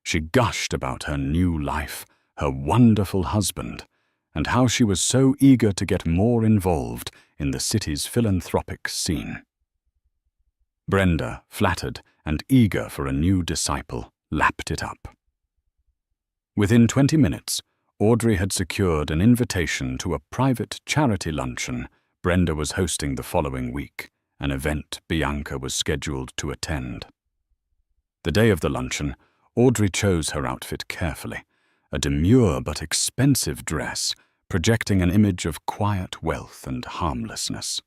She gushed about her new life, her wonderful husband, and how she was so eager to get more involved in the city's philanthropic scene. Brenda, flattered and eager for a new disciple, lapped it up. Within 20 minutes, Audrey had secured an invitation to a private charity luncheon Brenda was hosting the following week, an event Bianca was scheduled to attend. The day of the luncheon, Audrey chose her outfit carefully, a demure but expensive dress projecting an image of quiet wealth and harmlessness.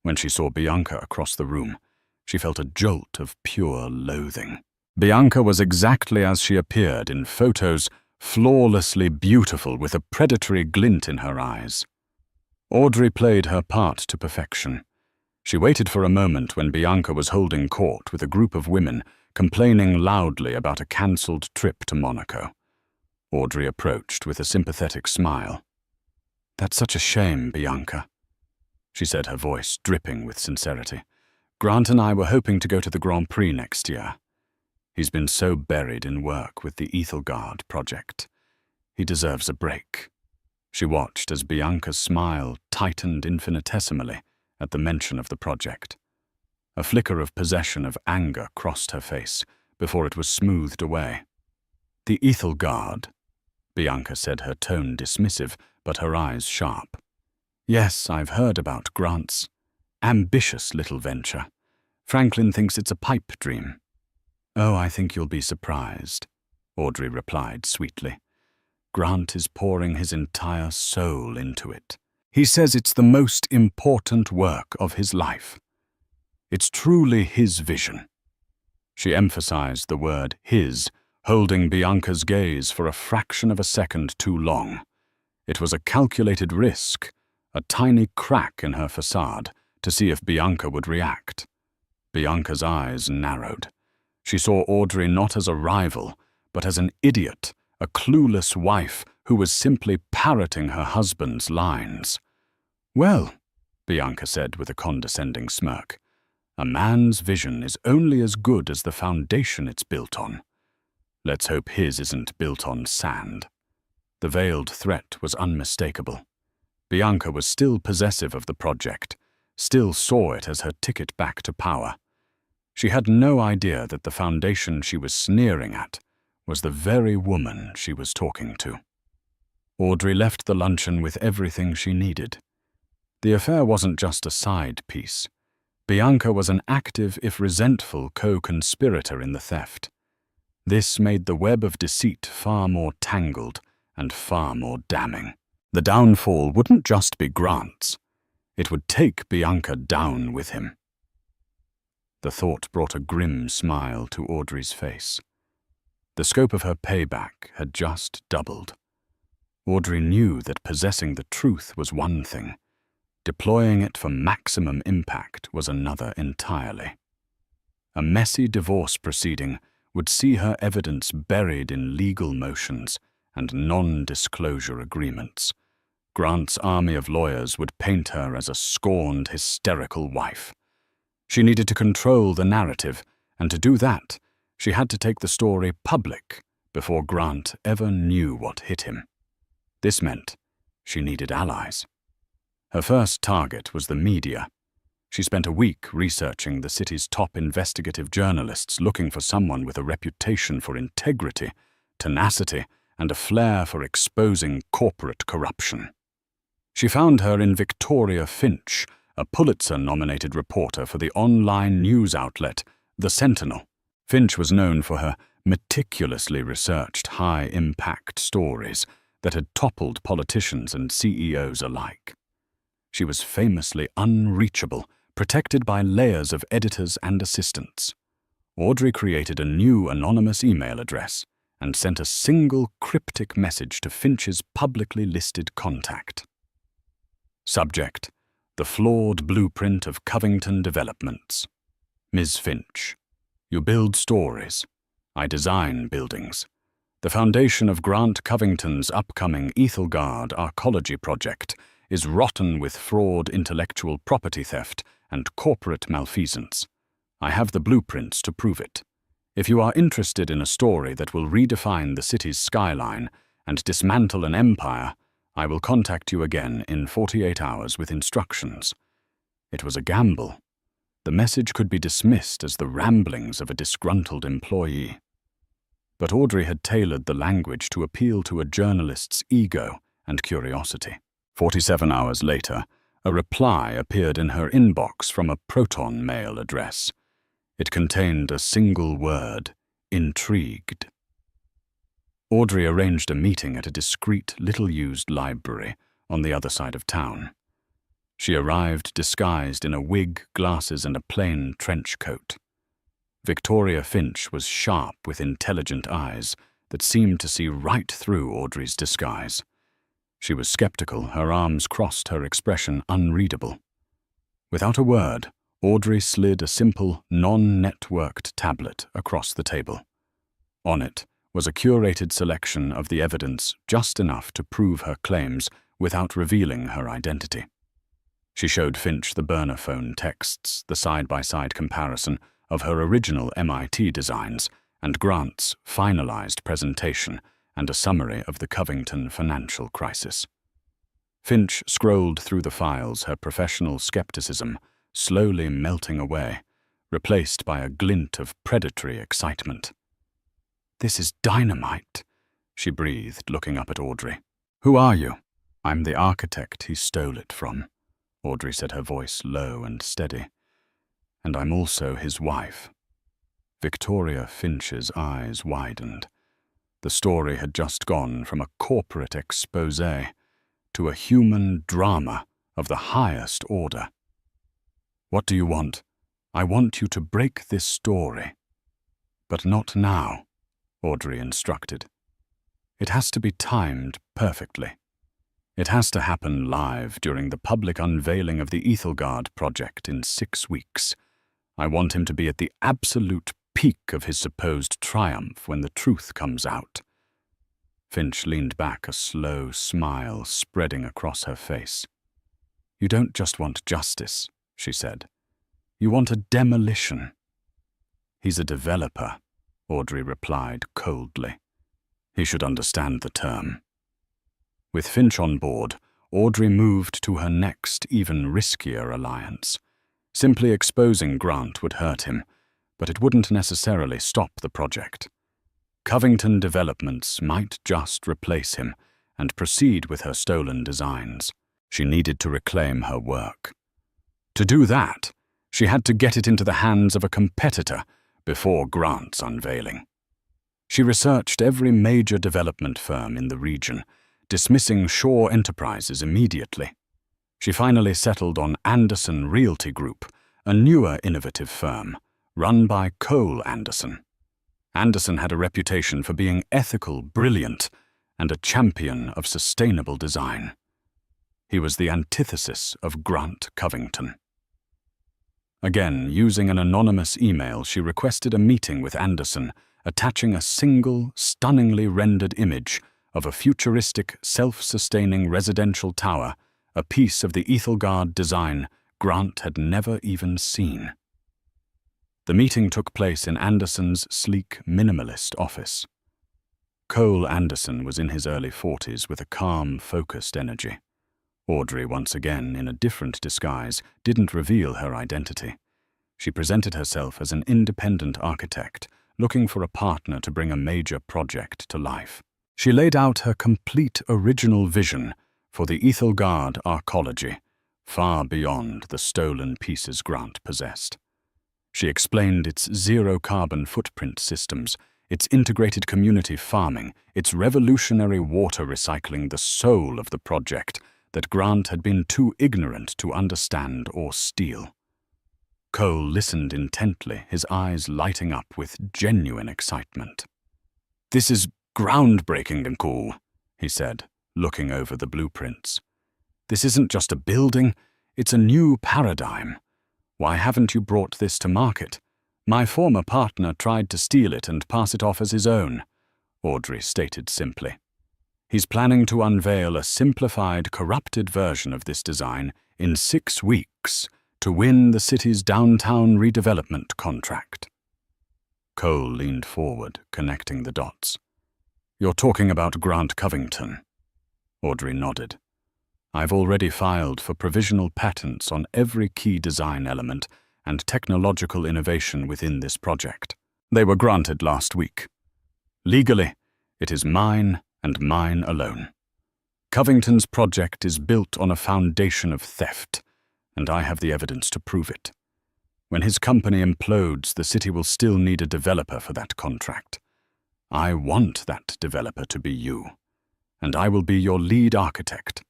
When she saw Bianca across the room, she felt a jolt of pure loathing. Bianca was exactly as she appeared in photos, flawlessly beautiful with a predatory glint in her eyes. Audrey played her part to perfection. She waited for a moment when Bianca was holding court with a group of women complaining loudly about a cancelled trip to Monaco. Audrey approached with a sympathetic smile. "That's such a shame, Bianca," she said, her voice dripping with sincerity. "Grant and I were hoping to go to the Grand Prix next year. He's been so buried in work with the Ethelgard project. He deserves a break." She watched as Bianca's smile tightened infinitesimally at the mention of the project. A flicker of possession of anger crossed her face before it was smoothed away. "The Ethelgard," Bianca said, her tone dismissive, but her eyes sharp. "Yes, I've heard about Grant's ambitious little venture. Franklin thinks it's a pipe dream." "Oh, I think you'll be surprised," Audrey replied sweetly. "Grant is pouring his entire soul into it. He says it's the most important work of his life. It's truly his vision." She emphasized the word his, holding Bianca's gaze for a fraction of a second too long. It was a calculated risk, a tiny crack in her facade, to see if Bianca would react. Bianca's eyes narrowed. She saw Audrey not as a rival, but as an idiot, a clueless wife who was simply parroting her husband's lines. "Well," Bianca said with a condescending smirk, "a man's vision is only as good as the foundation it's built on. Let's hope his isn't built on sand." The veiled threat was unmistakable. Bianca was still possessive of the project, still saw it as her ticket back to power. She had no idea that the foundation she was sneering at was the very woman she was talking to. Audrey left the luncheon with everything she needed. The affair wasn't just a side piece. Bianca was an active, if resentful, co-conspirator in the theft. This made the web of deceit far more tangled and far more damning. The downfall wouldn't just be Grant's. It would take Bianca down with him. The thought brought a grim smile to Audrey's face. The scope of her payback had just doubled. Audrey knew that possessing the truth was one thing. Deploying it for maximum impact was another entirely. A messy divorce proceeding would see her evidence buried in legal motions and non-disclosure agreements. Grant's army of lawyers would paint her as a scorned, hysterical wife. She needed to control the narrative, and to do that, she had to take the story public before Grant ever knew what hit him. This meant she needed allies. Her first target was the media. She spent a week researching the city's top investigative journalists, looking for someone with a reputation for integrity, tenacity, and a flair for exposing corporate corruption. She found her in Victoria Finch, a Pulitzer-nominated reporter for the online news outlet, The Sentinel. Finch was known for her meticulously researched high-impact stories that had toppled politicians and CEOs alike. She was famously unreachable, protected by layers of editors and assistants. Audrey created a new anonymous email address and sent a single cryptic message to Finch's publicly listed contact. Subject: The flawed blueprint of Covington Developments. Ms. Finch, you build stories. I design buildings. The foundation of Grant Covington's upcoming Ethelgard arcology project is rotten with fraud, intellectual property theft, and corporate malfeasance. I have the blueprints to prove it. If you are interested in a story that will redefine the city's skyline and dismantle an empire, I will contact you again in 48 hours with instructions. It was a gamble. The message could be dismissed as the ramblings of a disgruntled employee. but Audrey had tailored the language to appeal to a journalist's ego and curiosity. 47 hours later, a reply appeared in her inbox from a Proton mail address. It contained a single word: intrigued. Audrey arranged a meeting at a discreet, little-used library on the other side of town. She arrived disguised in a wig, glasses, and a plain trench coat. Victoria Finch was sharp with intelligent eyes that seemed to see right through Audrey's disguise. She was skeptical, her arms crossed, her expression unreadable. Without a word, Audrey slid a simple, non-networked tablet across the table. On it was a curated selection of the evidence, just enough to prove her claims without revealing her identity. She showed Finch the burner phone texts, the side-by-side comparison of her original MIT designs, and Grant's finalized presentation and a summary of the Covington financial crisis. Finch scrolled through the files, her professional skepticism slowly melting away, replaced by a glint of predatory excitement. "This is dynamite," she breathed, looking up at Audrey. "Who are you?" "I'm the architect he stole it from," Audrey said, her voice low and steady. "And I'm also his wife." Victoria Finch's eyes widened. The story had just gone from a corporate exposé to a human drama of the highest order. "What do you want?" "I want you to break this story." "But not now," Audrey instructed. "It has to be timed perfectly. It has to happen live during the public unveiling of the Ethelgard project in 6 weeks. I want him to be at the absolute peak of his supposed triumph when the truth comes out." Finch leaned back, a slow smile spreading across her face. "You don't just want justice," she said. "You want a demolition." "He's a developer," Audrey replied coldly. "He should understand the term." With Finch on board, Audrey moved to her next, even riskier alliance. Simply exposing Grant would hurt him, but it wouldn't necessarily stop the project. Covington Developments might just replace him and proceed with her stolen designs. She needed to reclaim her work. To do that, she had to get it into the hands of a competitor before Grant's unveiling. She researched every major development firm in the region, dismissing Shaw Enterprises immediately. She finally settled on Anderson Realty Group, a newer innovative firm, run by Cole Anderson. Anderson had a reputation for being ethical, brilliant, and a champion of sustainable design. He was the antithesis of Grant Covington. Again, using an anonymous email, she requested a meeting with Anderson, attaching a single, stunningly rendered image of a futuristic, self-sustaining residential tower, a piece of the Ethelgard design Grant had never even seen. The meeting took place in Anderson's sleek, minimalist office. Cole Anderson was in his early 40s with a calm, focused energy. Audrey, once again in a different disguise, didn't reveal her identity. She presented herself as an independent architect, looking for a partner to bring a major project to life. She laid out her complete original vision for the Ethelgard arcology, far beyond the stolen pieces Grant possessed. She explained its zero-carbon footprint systems, its integrated community farming, its revolutionary water recycling, the soul of the project that Grant had been too ignorant to understand or steal. Cole listened intently, his eyes lighting up with genuine excitement. "This is groundbreaking and cool," he said, looking over the blueprints. "This isn't just a building, it's a new paradigm. Why haven't you brought this to market? My former partner tried to steal it and pass it off as his own," Audrey stated simply. "He's planning to unveil a simplified, corrupted version of this design in 6 weeks to win the city's downtown redevelopment contract." Cole leaned forward, connecting the dots. "You're talking about Grant Covington?" Audrey nodded. "I've already filed for provisional patents on every key design element and technological innovation within this project. They were granted last week." Legally, it is mine and mine alone. Covington's project is built on a foundation of theft, and I have the evidence to prove it. When his company implodes, the city will still need a developer for that contract. I want that developer to be you, and I will be your lead architect."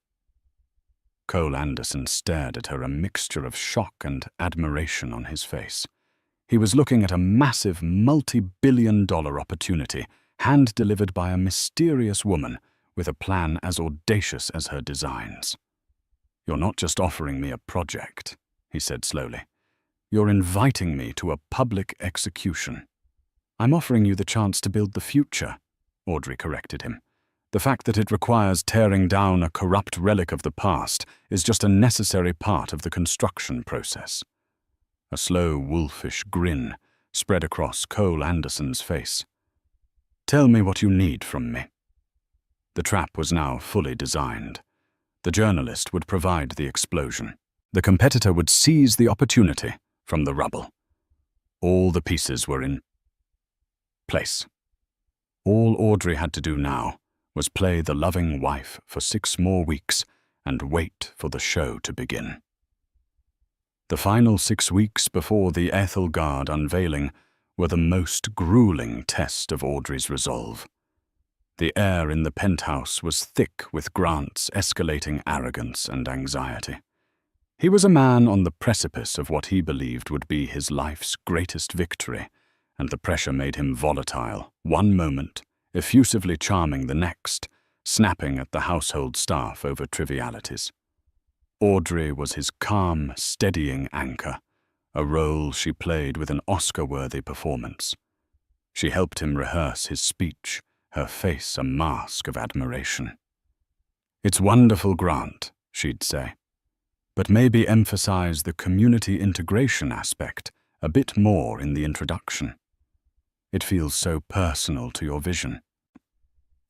Cole Anderson stared at her, a mixture of shock and admiration on his face. He was looking at a massive, multi-billion-dollar opportunity, hand-delivered by a mysterious woman with a plan as audacious as her designs. "You're not just offering me a project," he said slowly. "You're inviting me to a public execution." "I'm offering you the chance to build the future," Audrey corrected him. "The fact that it requires tearing down a corrupt relic of the past is just a necessary part of the construction process." A slow, wolfish grin spread across Cole Anderson's face. "Tell me what you need from me." The trap was now fully designed. The journalist would provide the explosion. The competitor would seize the opportunity from the rubble. All the pieces were in place. All Audrey had to do now was play the loving wife for 6 more weeks and wait for the show to begin. The final 6 weeks before the Ethelgard unveiling were the most grueling test of Audrey's resolve. The air in the penthouse was thick with Grant's escalating arrogance and anxiety. He was a man on the precipice of what he believed would be his life's greatest victory, and the pressure made him volatile one moment, effusively charming the next, snapping at the household staff over trivialities. Audrey was his calm, steadying anchor, a role she played with an Oscar-worthy performance. She helped him rehearse his speech, her face a mask of admiration. "It's wonderful, Grant," she'd say, "but maybe emphasize the community integration aspect a bit more in the introduction. It feels so personal to your vision."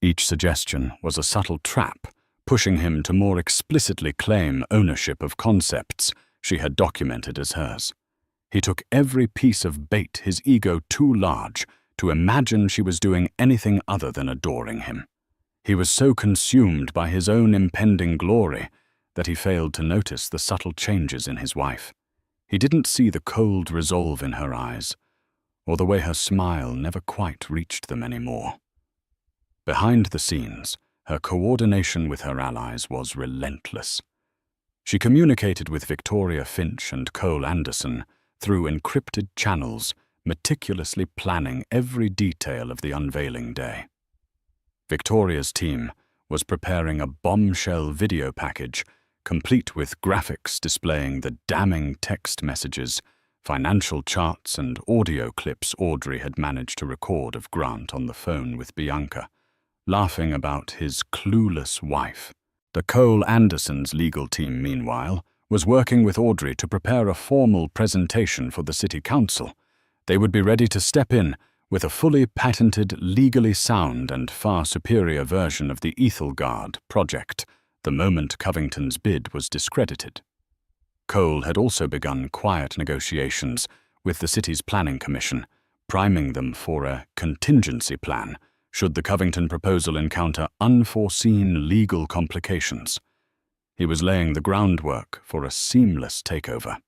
Each suggestion was a subtle trap, pushing him to more explicitly claim ownership of concepts she had documented as hers. He took every piece of bait, his ego too large to imagine she was doing anything other than adoring him. He was so consumed by his own impending glory that he failed to notice the subtle changes in his wife. He didn't see the cold resolve in her eyes, or the way her smile never quite reached them anymore. Behind the scenes, her coordination with her allies was relentless. She communicated with Victoria Finch and Cole Anderson through encrypted channels, meticulously planning every detail of the unveiling day. Victoria's team was preparing a bombshell video package, complete with graphics displaying the damning text messages, financial charts, and audio clips Audrey had managed to record of Grant on the phone with Bianca, laughing about his clueless wife. The Cole Anderson's legal team, meanwhile, was working with Audrey to prepare a formal presentation for the city council. They would be ready to step in with a fully patented, legally sound and far superior version of the Ethelgard project the moment Covington's bid was discredited. Cole had also begun quiet negotiations with the city's planning commission, priming them for a contingency plan should the Covington proposal encounter unforeseen legal complications. He was laying the groundwork for a seamless takeover.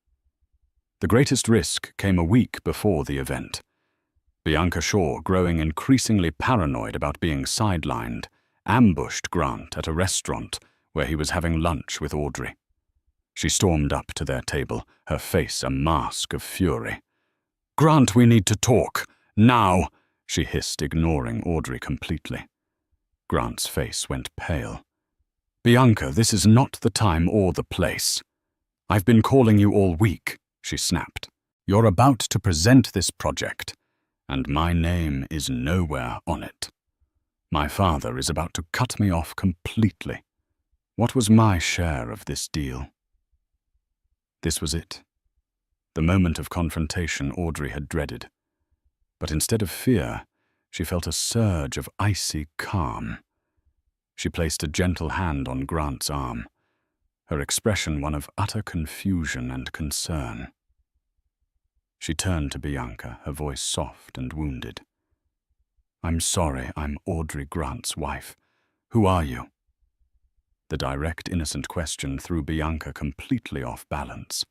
The greatest risk came a week before the event. Bianca Shaw, growing increasingly paranoid about being sidelined, ambushed Grant at a restaurant where he was having lunch with Audrey. She stormed up to their table, her face a mask of fury. "Grant, we need to talk. Now!" she hissed, ignoring Audrey completely. Grant's face went pale. "Bianca, this is not the time or the place. I've been calling you all week," she snapped. "You're about to present this project, and my name is nowhere on it. My father is about to cut me off completely. What was my share of this deal?" This was it. The moment of confrontation Audrey had dreaded. But instead of fear, she felt a surge of icy calm. She placed a gentle hand on Grant's arm, her expression one of utter confusion and concern. She turned to Bianca, her voice soft and wounded. I'm sorry, I'm Audrey Grant's wife. Who are you?" The direct, innocent question threw Bianca completely off balance.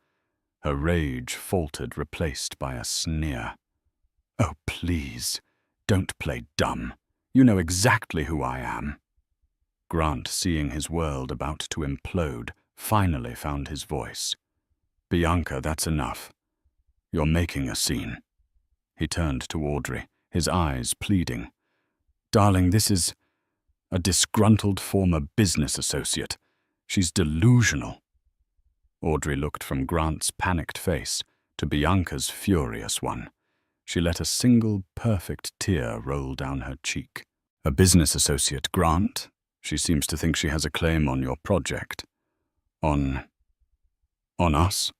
Her rage faltered, replaced by a sneer. "Oh, please, don't play dumb. You know exactly who I am." Grant, seeing his world about to implode, finally found his voice. "Bianca, that's enough. You're making a scene." He turned to Audrey, his eyes pleading. "Darling, this is a disgruntled former business associate. She's delusional." Audrey looked from Grant's panicked face to Bianca's furious one. She let a single perfect tear roll down her cheek. "A business associate, Grant? She seems to think she has a claim on your project. On us?"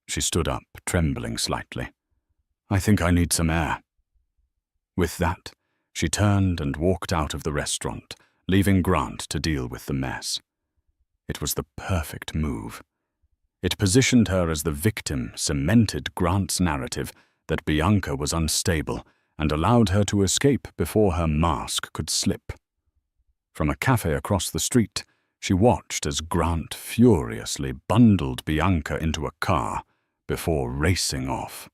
She stood up, trembling slightly. "I think I need some air." With that, she turned and walked out of the restaurant, leaving Grant to deal with the mess. It was the perfect move. It positioned her as the victim, cemented Grant's narrative that Bianca was unstable, and allowed her to escape before her mask could slip. From a cafe across the street, she watched as Grant furiously bundled Bianca into a car before racing off.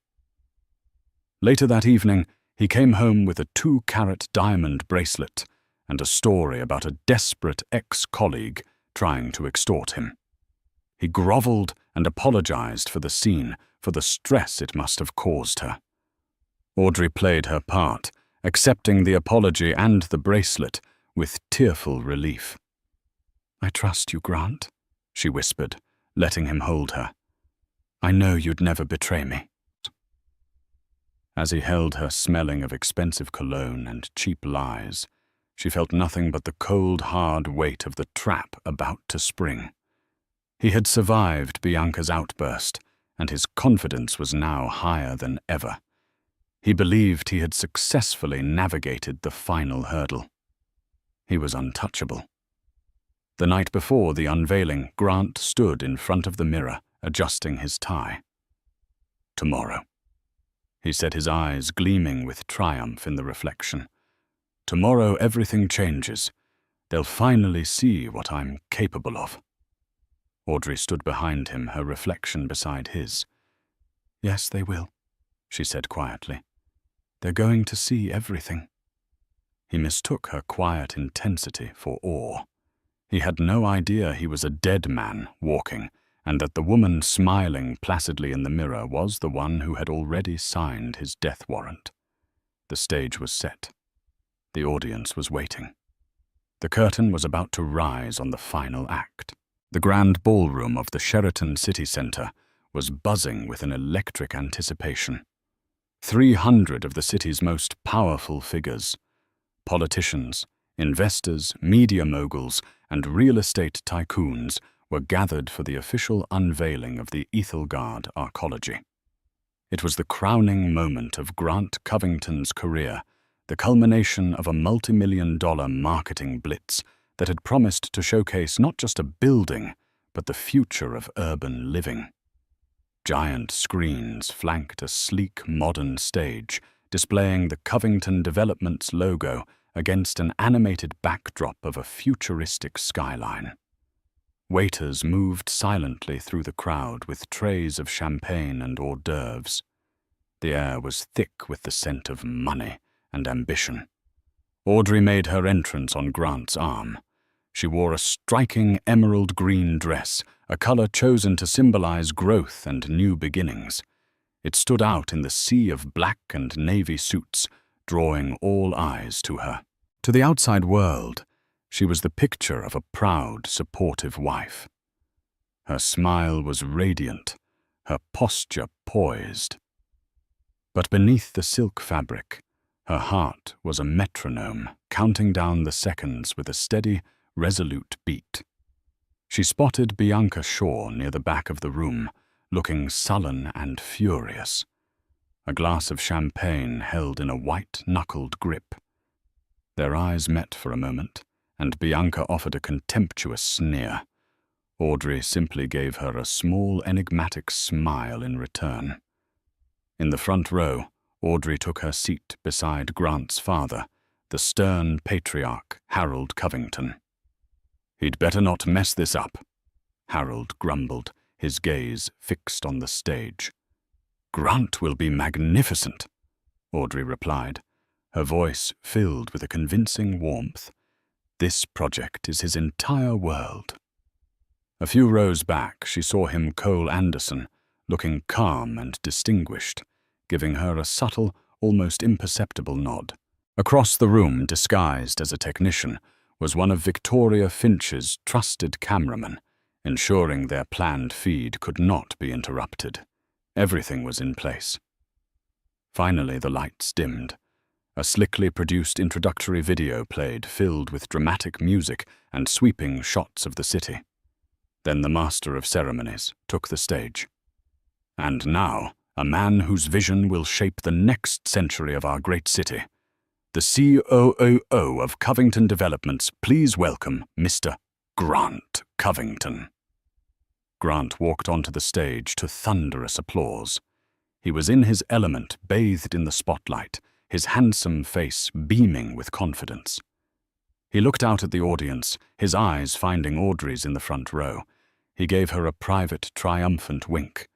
Later that evening, he came home with a 2-carat diamond bracelet and a story about a desperate ex-colleague trying to extort him. He groveled and apologized for the scene, for the stress it must have caused her. Audrey played her part, accepting the apology and the bracelet with tearful relief. "I trust you, Grant," she whispered, letting him hold her. "I know you'd never betray me." As he held her, smelling of expensive cologne and cheap lies, she felt nothing but the cold, hard weight of the trap about to spring. He had survived Bianca's outburst, and his confidence was now higher than ever. He believed he had successfully navigated the final hurdle. He was untouchable. The night before the unveiling, Grant stood in front of the mirror, adjusting his tie. "Tomorrow," he said, his eyes gleaming with triumph in the reflection. "Tomorrow everything changes. They'll finally see what I'm capable of." Audrey stood behind him, her reflection beside his. "Yes, they will," she said quietly. "They're going to see everything." He mistook her quiet intensity for awe. He had no idea he was a dead man walking, and that the woman smiling placidly in the mirror was the one who had already signed his death warrant. The stage was set. The audience was waiting. The curtain was about to rise on the final act. The grand ballroom of the Sheraton City Center was buzzing with an electric anticipation. 300 of the city's most powerful figures, politicians, investors, media moguls, and real estate tycoons, were gathered for the official unveiling of the Ethelgard arcology. It was the crowning moment of Grant Covington's career, the culmination of a multi-million-dollar marketing blitz that had promised to showcase not just a building, but the future of urban living. Giant screens flanked a sleek, modern stage, displaying the Covington Developments logo against an animated backdrop of a futuristic skyline. Waiters moved silently through the crowd with trays of champagne and hors d'oeuvres. The air was thick with the scent of money and ambition. Audrey made her entrance on Grant's arm. She wore a striking emerald green dress, a color chosen to symbolize growth and new beginnings. It stood out in the sea of black and navy suits, drawing all eyes to her. To the outside world, she was the picture of a proud, supportive wife. Her smile was radiant, her posture poised. But beneath the silk fabric, her heart was a metronome, counting down the seconds with a steady, resolute beat. She spotted Bianca Shaw near the back of the room, looking sullen and furious. A glass of champagne held in a white-knuckled grip. Their eyes met for a moment, and Bianca offered a contemptuous sneer. Audrey simply gave her a small, enigmatic smile in return. In the front row, Audrey took her seat beside Grant's father, the stern patriarch, Harold Covington. "He'd better not mess this up," Harold grumbled, his gaze fixed on the stage. "Grant will be magnificent," Audrey replied, her voice filled with a convincing warmth. "This project is his entire world." A few rows back, she saw him Cole Anderson, looking calm and distinguished, giving her a subtle, almost imperceptible nod. Across the room, disguised as a technician, was one of Victoria Finch's trusted cameramen, ensuring their planned feed could not be interrupted. Everything was in place. Finally, the lights dimmed. A slickly produced introductory video played, filled with dramatic music and sweeping shots of the city. Then the master of ceremonies took the stage. "And now, a man whose vision will shape the next century of our great city. The COO of Covington Developments, please welcome Mr. Grant Covington." Grant walked onto the stage to thunderous applause. He was in his element, bathed in the spotlight, his handsome face beaming with confidence. He looked out at the audience, his eyes finding Audrey's in the front row. He gave her a private, triumphant wink.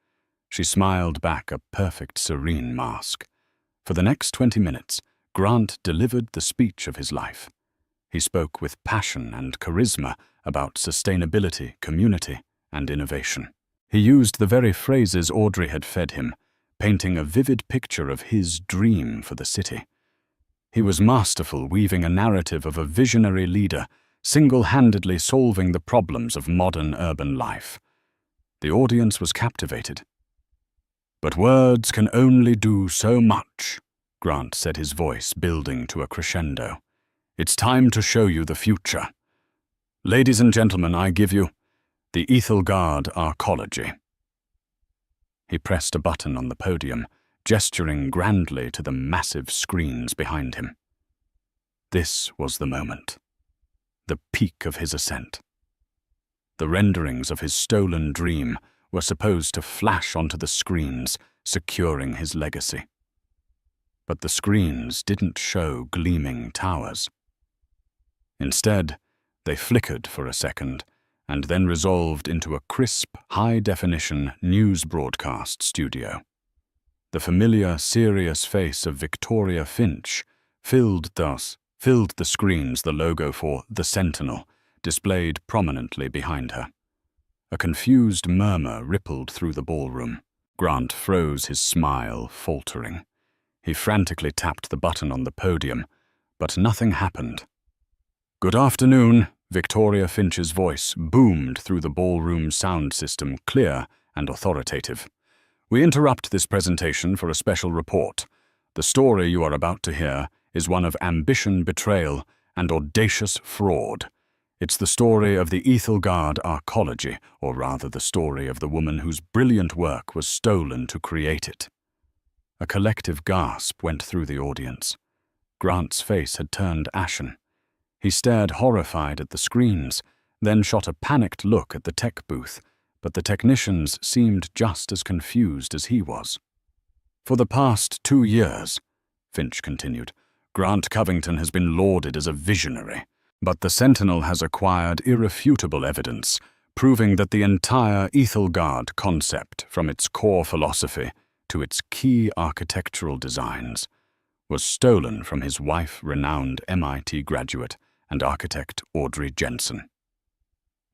She smiled back, a perfect, serene mask. For the next 20 minutes, Grant delivered the speech of his life. He spoke with passion and charisma about sustainability, community, and innovation. He used the very phrases Audrey had fed him, painting a vivid picture of his dream for the city. He was masterful, weaving a narrative of a visionary leader, single-handedly solving the problems of modern urban life. The audience was captivated. "But words can only do so much," Grant said, his voice building to a crescendo. "It's time to show you the future. Ladies and gentlemen, I give you the Ethelgard Arcology." He pressed a button on the podium, gesturing grandly to the massive screens behind him. This was the moment, the peak of his ascent. The renderings of his stolen dream were supposed to flash onto the screens, securing his legacy. But the screens didn't show gleaming towers. Instead, they flickered for a second, and then resolved into a crisp, high-definition news broadcast studio. The familiar, serious face of Victoria Finch filled the screens, the logo for The Sentinel, displayed prominently behind her. A confused murmur rippled through the ballroom. Grant froze, his smile faltering. He frantically tapped the button on the podium, but nothing happened. "Good afternoon," Victoria Finch's voice boomed through the ballroom sound system, clear and authoritative. "We interrupt this presentation for a special report. The story you are about to hear is one of ambition, betrayal, and audacious fraud. It's the story of the Ethelgard Arcology, or rather the story of the woman whose brilliant work was stolen to create it." A collective gasp went through the audience. Grant's face had turned ashen. He stared horrified at the screens, then shot a panicked look at the tech booth, but the technicians seemed just as confused as he was. "For the past 2 years," Finch continued, "Grant Covington has been lauded as a visionary, but the Sentinel has acquired irrefutable evidence, proving that the entire Ethelgard concept, from its core philosophy to its key architectural designs, was stolen from his wife, renowned MIT graduate and architect Audrey Jensen."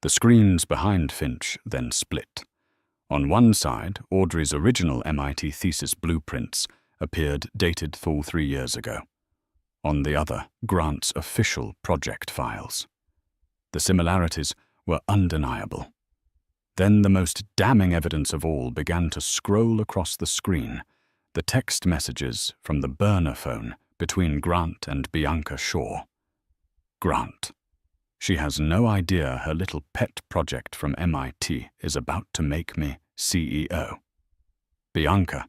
The screens behind Finch then split. On one side, Audrey's original MIT thesis blueprints appeared dated full 3 years ago. On the other, Grant's official project files. The similarities were undeniable. Then the most damning evidence of all began to scroll across the screen, the text messages from the burner phone between Grant and Bianca Shaw. Grant. She has no idea her little pet project from MIT is about to make me CEO. Bianca.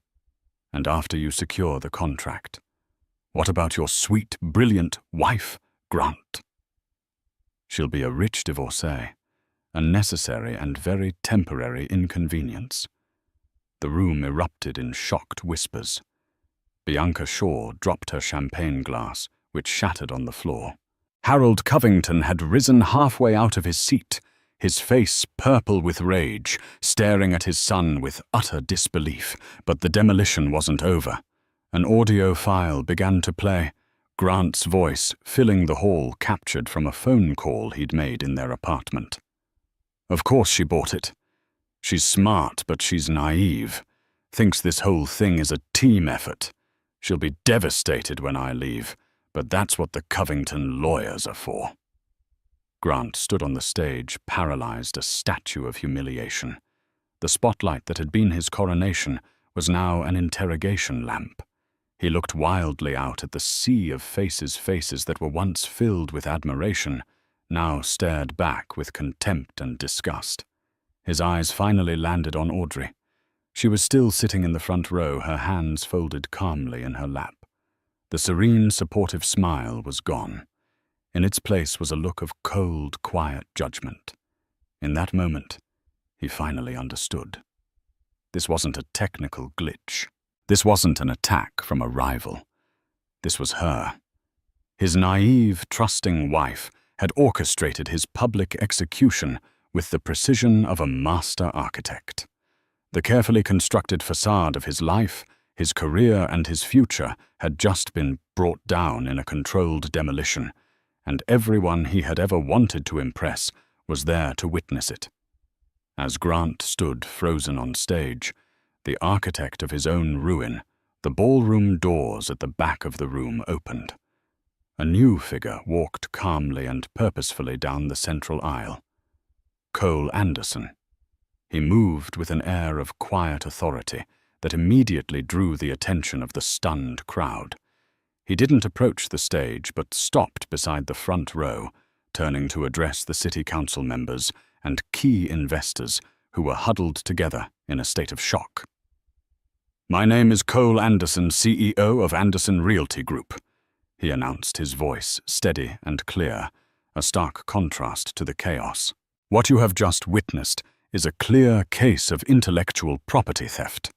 And after you secure the contract, what about your sweet, brilliant wife, Grant? She'll be a rich divorcee, a necessary and very temporary inconvenience. The room erupted in shocked whispers. Bianca Shaw dropped her champagne glass, which shattered on the floor. Harold Covington had risen halfway out of his seat, his face purple with rage, staring at his son with utter disbelief. But the demolition wasn't over. An audio file began to play, Grant's voice filling the hall captured from a phone call he'd made in their apartment. Of course she bought it. She's smart, but she's naive. Thinks this whole thing is a team effort. She'll be devastated when I leave, but that's what the Covington lawyers are for. Grant stood on the stage, paralyzed, a statue of humiliation. The spotlight that had been his coronation was now an interrogation lamp. He looked wildly out at the sea of faces that were once filled with admiration, now stared back with contempt and disgust. His eyes finally landed on Audrey. She was still sitting in the front row, her hands folded calmly in her lap. The serene, supportive smile was gone. In its place was a look of cold, quiet judgment. In that moment, he finally understood. This wasn't a technical glitch. This wasn't an attack from a rival. This was her. His naive, trusting wife had orchestrated his public execution with the precision of a master architect. The carefully constructed facade of his life, his career, and his future had just been brought down in a controlled demolition, and everyone he had ever wanted to impress was there to witness it. As Grant stood frozen on stage, the architect of his own ruin, the ballroom doors at the back of the room opened. A new figure walked calmly and purposefully down the central aisle. Cole Anderson. He moved with an air of quiet authority that immediately drew the attention of the stunned crowd. He didn't approach the stage, but stopped beside the front row, turning to address the city council members and key investors who were huddled together in a state of shock. "My name is Cole Anderson, CEO of Anderson Realty Group," he announced, his voice steady and clear, a stark contrast to the chaos. "What you have just witnessed is a clear case of intellectual property theft.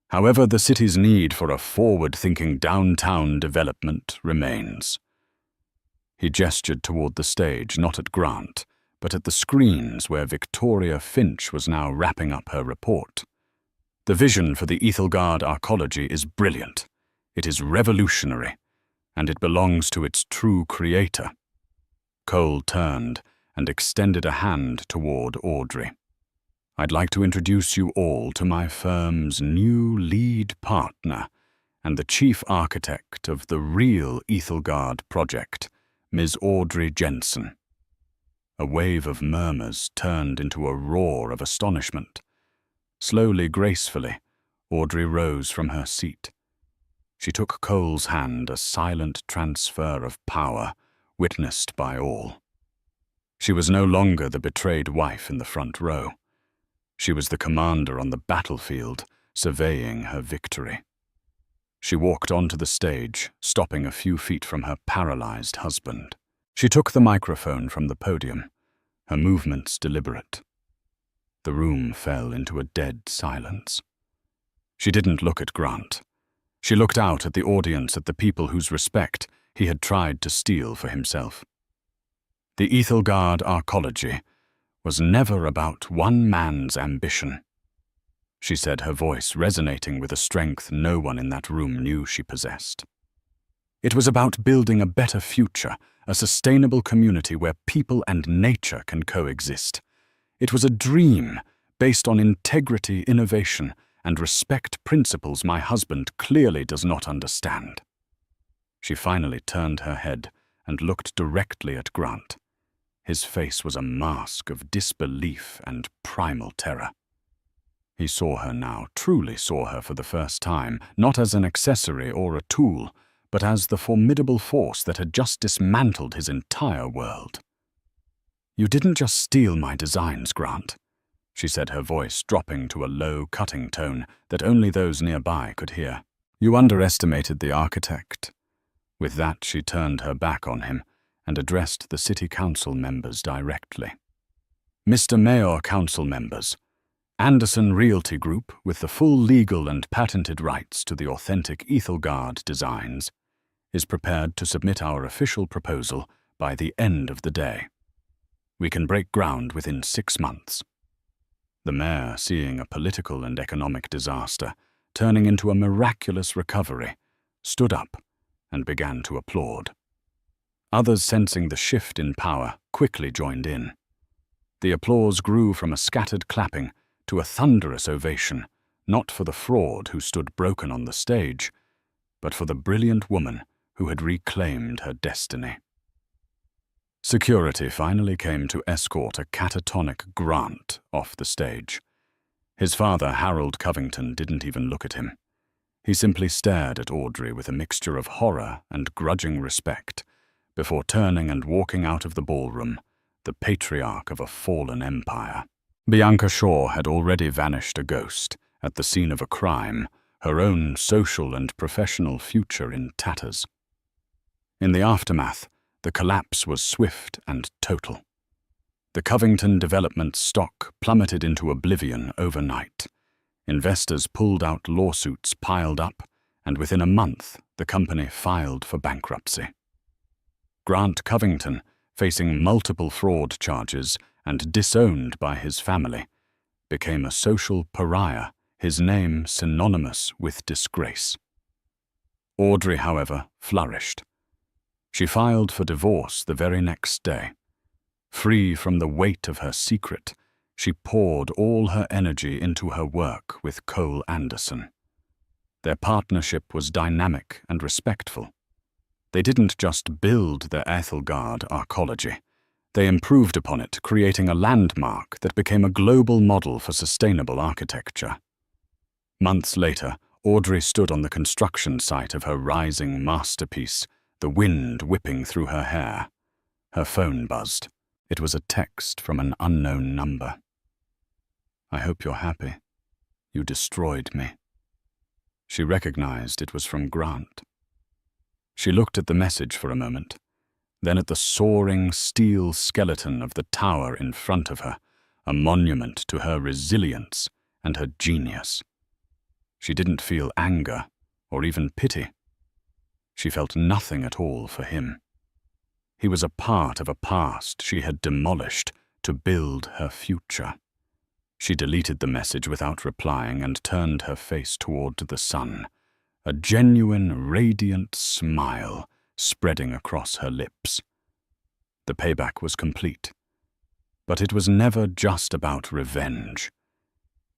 However, the city's need for a forward-thinking downtown development remains." He gestured toward the stage, not at Grant, but at the screens where Victoria Finch was now wrapping up her report. "The vision for the Ethelgard arcology is brilliant. It is revolutionary, and it belongs to its true creator." Cole turned and extended a hand toward Audrey. "I'd like to introduce you all to my firm's new lead partner and the chief architect of the real Ethelgard project, Ms. Audrey Jensen." A wave of murmurs turned into a roar of astonishment. Slowly, gracefully, Audrey rose from her seat. She took Cole's hand, a silent transfer of power, witnessed by all. She was no longer the betrayed wife in the front row. She was the commander on the battlefield, surveying her victory. She walked onto the stage, stopping a few feet from her paralyzed husband. She took the microphone from the podium, her movements deliberate. The room fell into a dead silence. She didn't look at Grant. She looked out at the audience, at the people whose respect he had tried to steal for himself. The Ethelgard arcology was never about one man's ambition, she said, her voice resonating with a strength no one in that room knew she possessed. It was about building a better future, a sustainable community where people and nature can coexist. It was a dream based on integrity, innovation, and respect, principles my husband clearly does not understand. She finally turned her head and looked directly at Grant. His face was a mask of disbelief and primal terror. He saw her now, truly saw her for the first time, not as an accessory or a tool, but as the formidable force that had just dismantled his entire world. "You didn't just steal my designs, Grant," she said, her voice dropping to a low, cutting tone that only those nearby could hear. "You underestimated the architect." With that, she turned her back on him and addressed the city council members directly. "Mr. Mayor, council members, Anderson Realty Group, with the full legal and patented rights to the authentic Ethelgard designs, is prepared to submit our official proposal by the end of the day. We can break ground within 6 months. The mayor, seeing a political and economic disaster turning into a miraculous recovery, stood up and began to applaud. Others, sensing the shift in power, quickly joined in. The applause grew from a scattered clapping to a thunderous ovation, not for the fraud who stood broken on the stage, but for the brilliant woman who had reclaimed her destiny. Security finally came to escort a catatonic Grant off the stage. His father, Harold Covington, didn't even look at him. He simply stared at Audrey with a mixture of horror and grudging respect, before turning and walking out of the ballroom, the patriarch of a fallen empire. Bianca Shaw had already vanished a ghost at the scene of a crime, her own social and professional future in tatters. In the aftermath, the collapse was swift and total. The Covington development stock plummeted into oblivion overnight. Investors pulled out, lawsuits piled up, and within a month, the company filed for bankruptcy. Grant Covington, facing multiple fraud charges and disowned by his family, became a social pariah, his name synonymous with disgrace. Audrey, however, flourished. She filed for divorce the very next day. Free from the weight of her secret, she poured all her energy into her work with Cole Anderson. Their partnership was dynamic and respectful. They didn't just build their Ethelgard arcology. They improved upon it, creating a landmark that became a global model for sustainable architecture. Months later, Audrey stood on the construction site of her rising masterpiece, the wind whipping through her hair. Her phone buzzed. It was a text from an unknown number. "I hope you're happy. You destroyed me." She recognized it was from Grant. She looked at the message for a moment, then at the soaring steel skeleton of the tower in front of her, a monument to her resilience and her genius. She didn't feel anger or even pity. She felt nothing at all for him. He was a part of a past she had demolished to build her future. She deleted the message without replying and turned her face toward the sun, a genuine, radiant smile spreading across her lips. The payback was complete, but it was never just about revenge.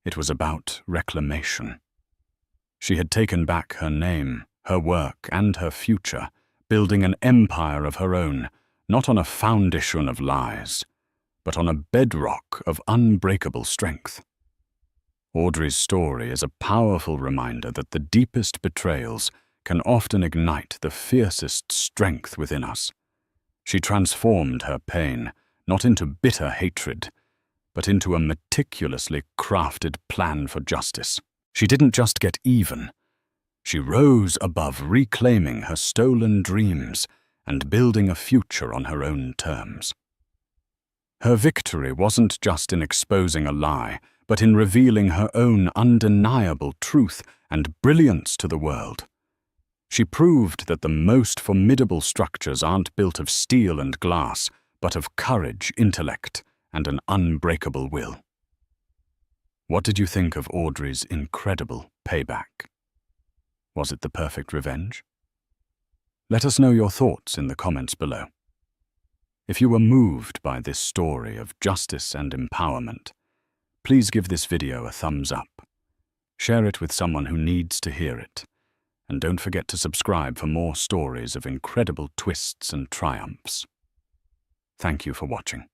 It was about reclamation. She had taken back her name, her work, and her future, building an empire of her own, not on a foundation of lies, but on a bedrock of unbreakable strength. Audrey's story is a powerful reminder that the deepest betrayals can often ignite the fiercest strength within us. She transformed her pain, not into bitter hatred, but into a meticulously crafted plan for justice. She didn't just get even. She rose above reclaiming her stolen dreams and building a future on her own terms. Her victory wasn't just in exposing a lie, but in revealing her own undeniable truth and brilliance to the world. She proved that the most formidable structures aren't built of steel and glass, but of courage, intellect, and an unbreakable will. What did you think of Audrey's incredible payback? Was it the perfect revenge? Let us know your thoughts in the comments below. If you were moved by this story of justice and empowerment, please give this video a thumbs up. Share it with someone who needs to hear it. And don't forget to subscribe for more stories of incredible twists and triumphs. Thank you for watching.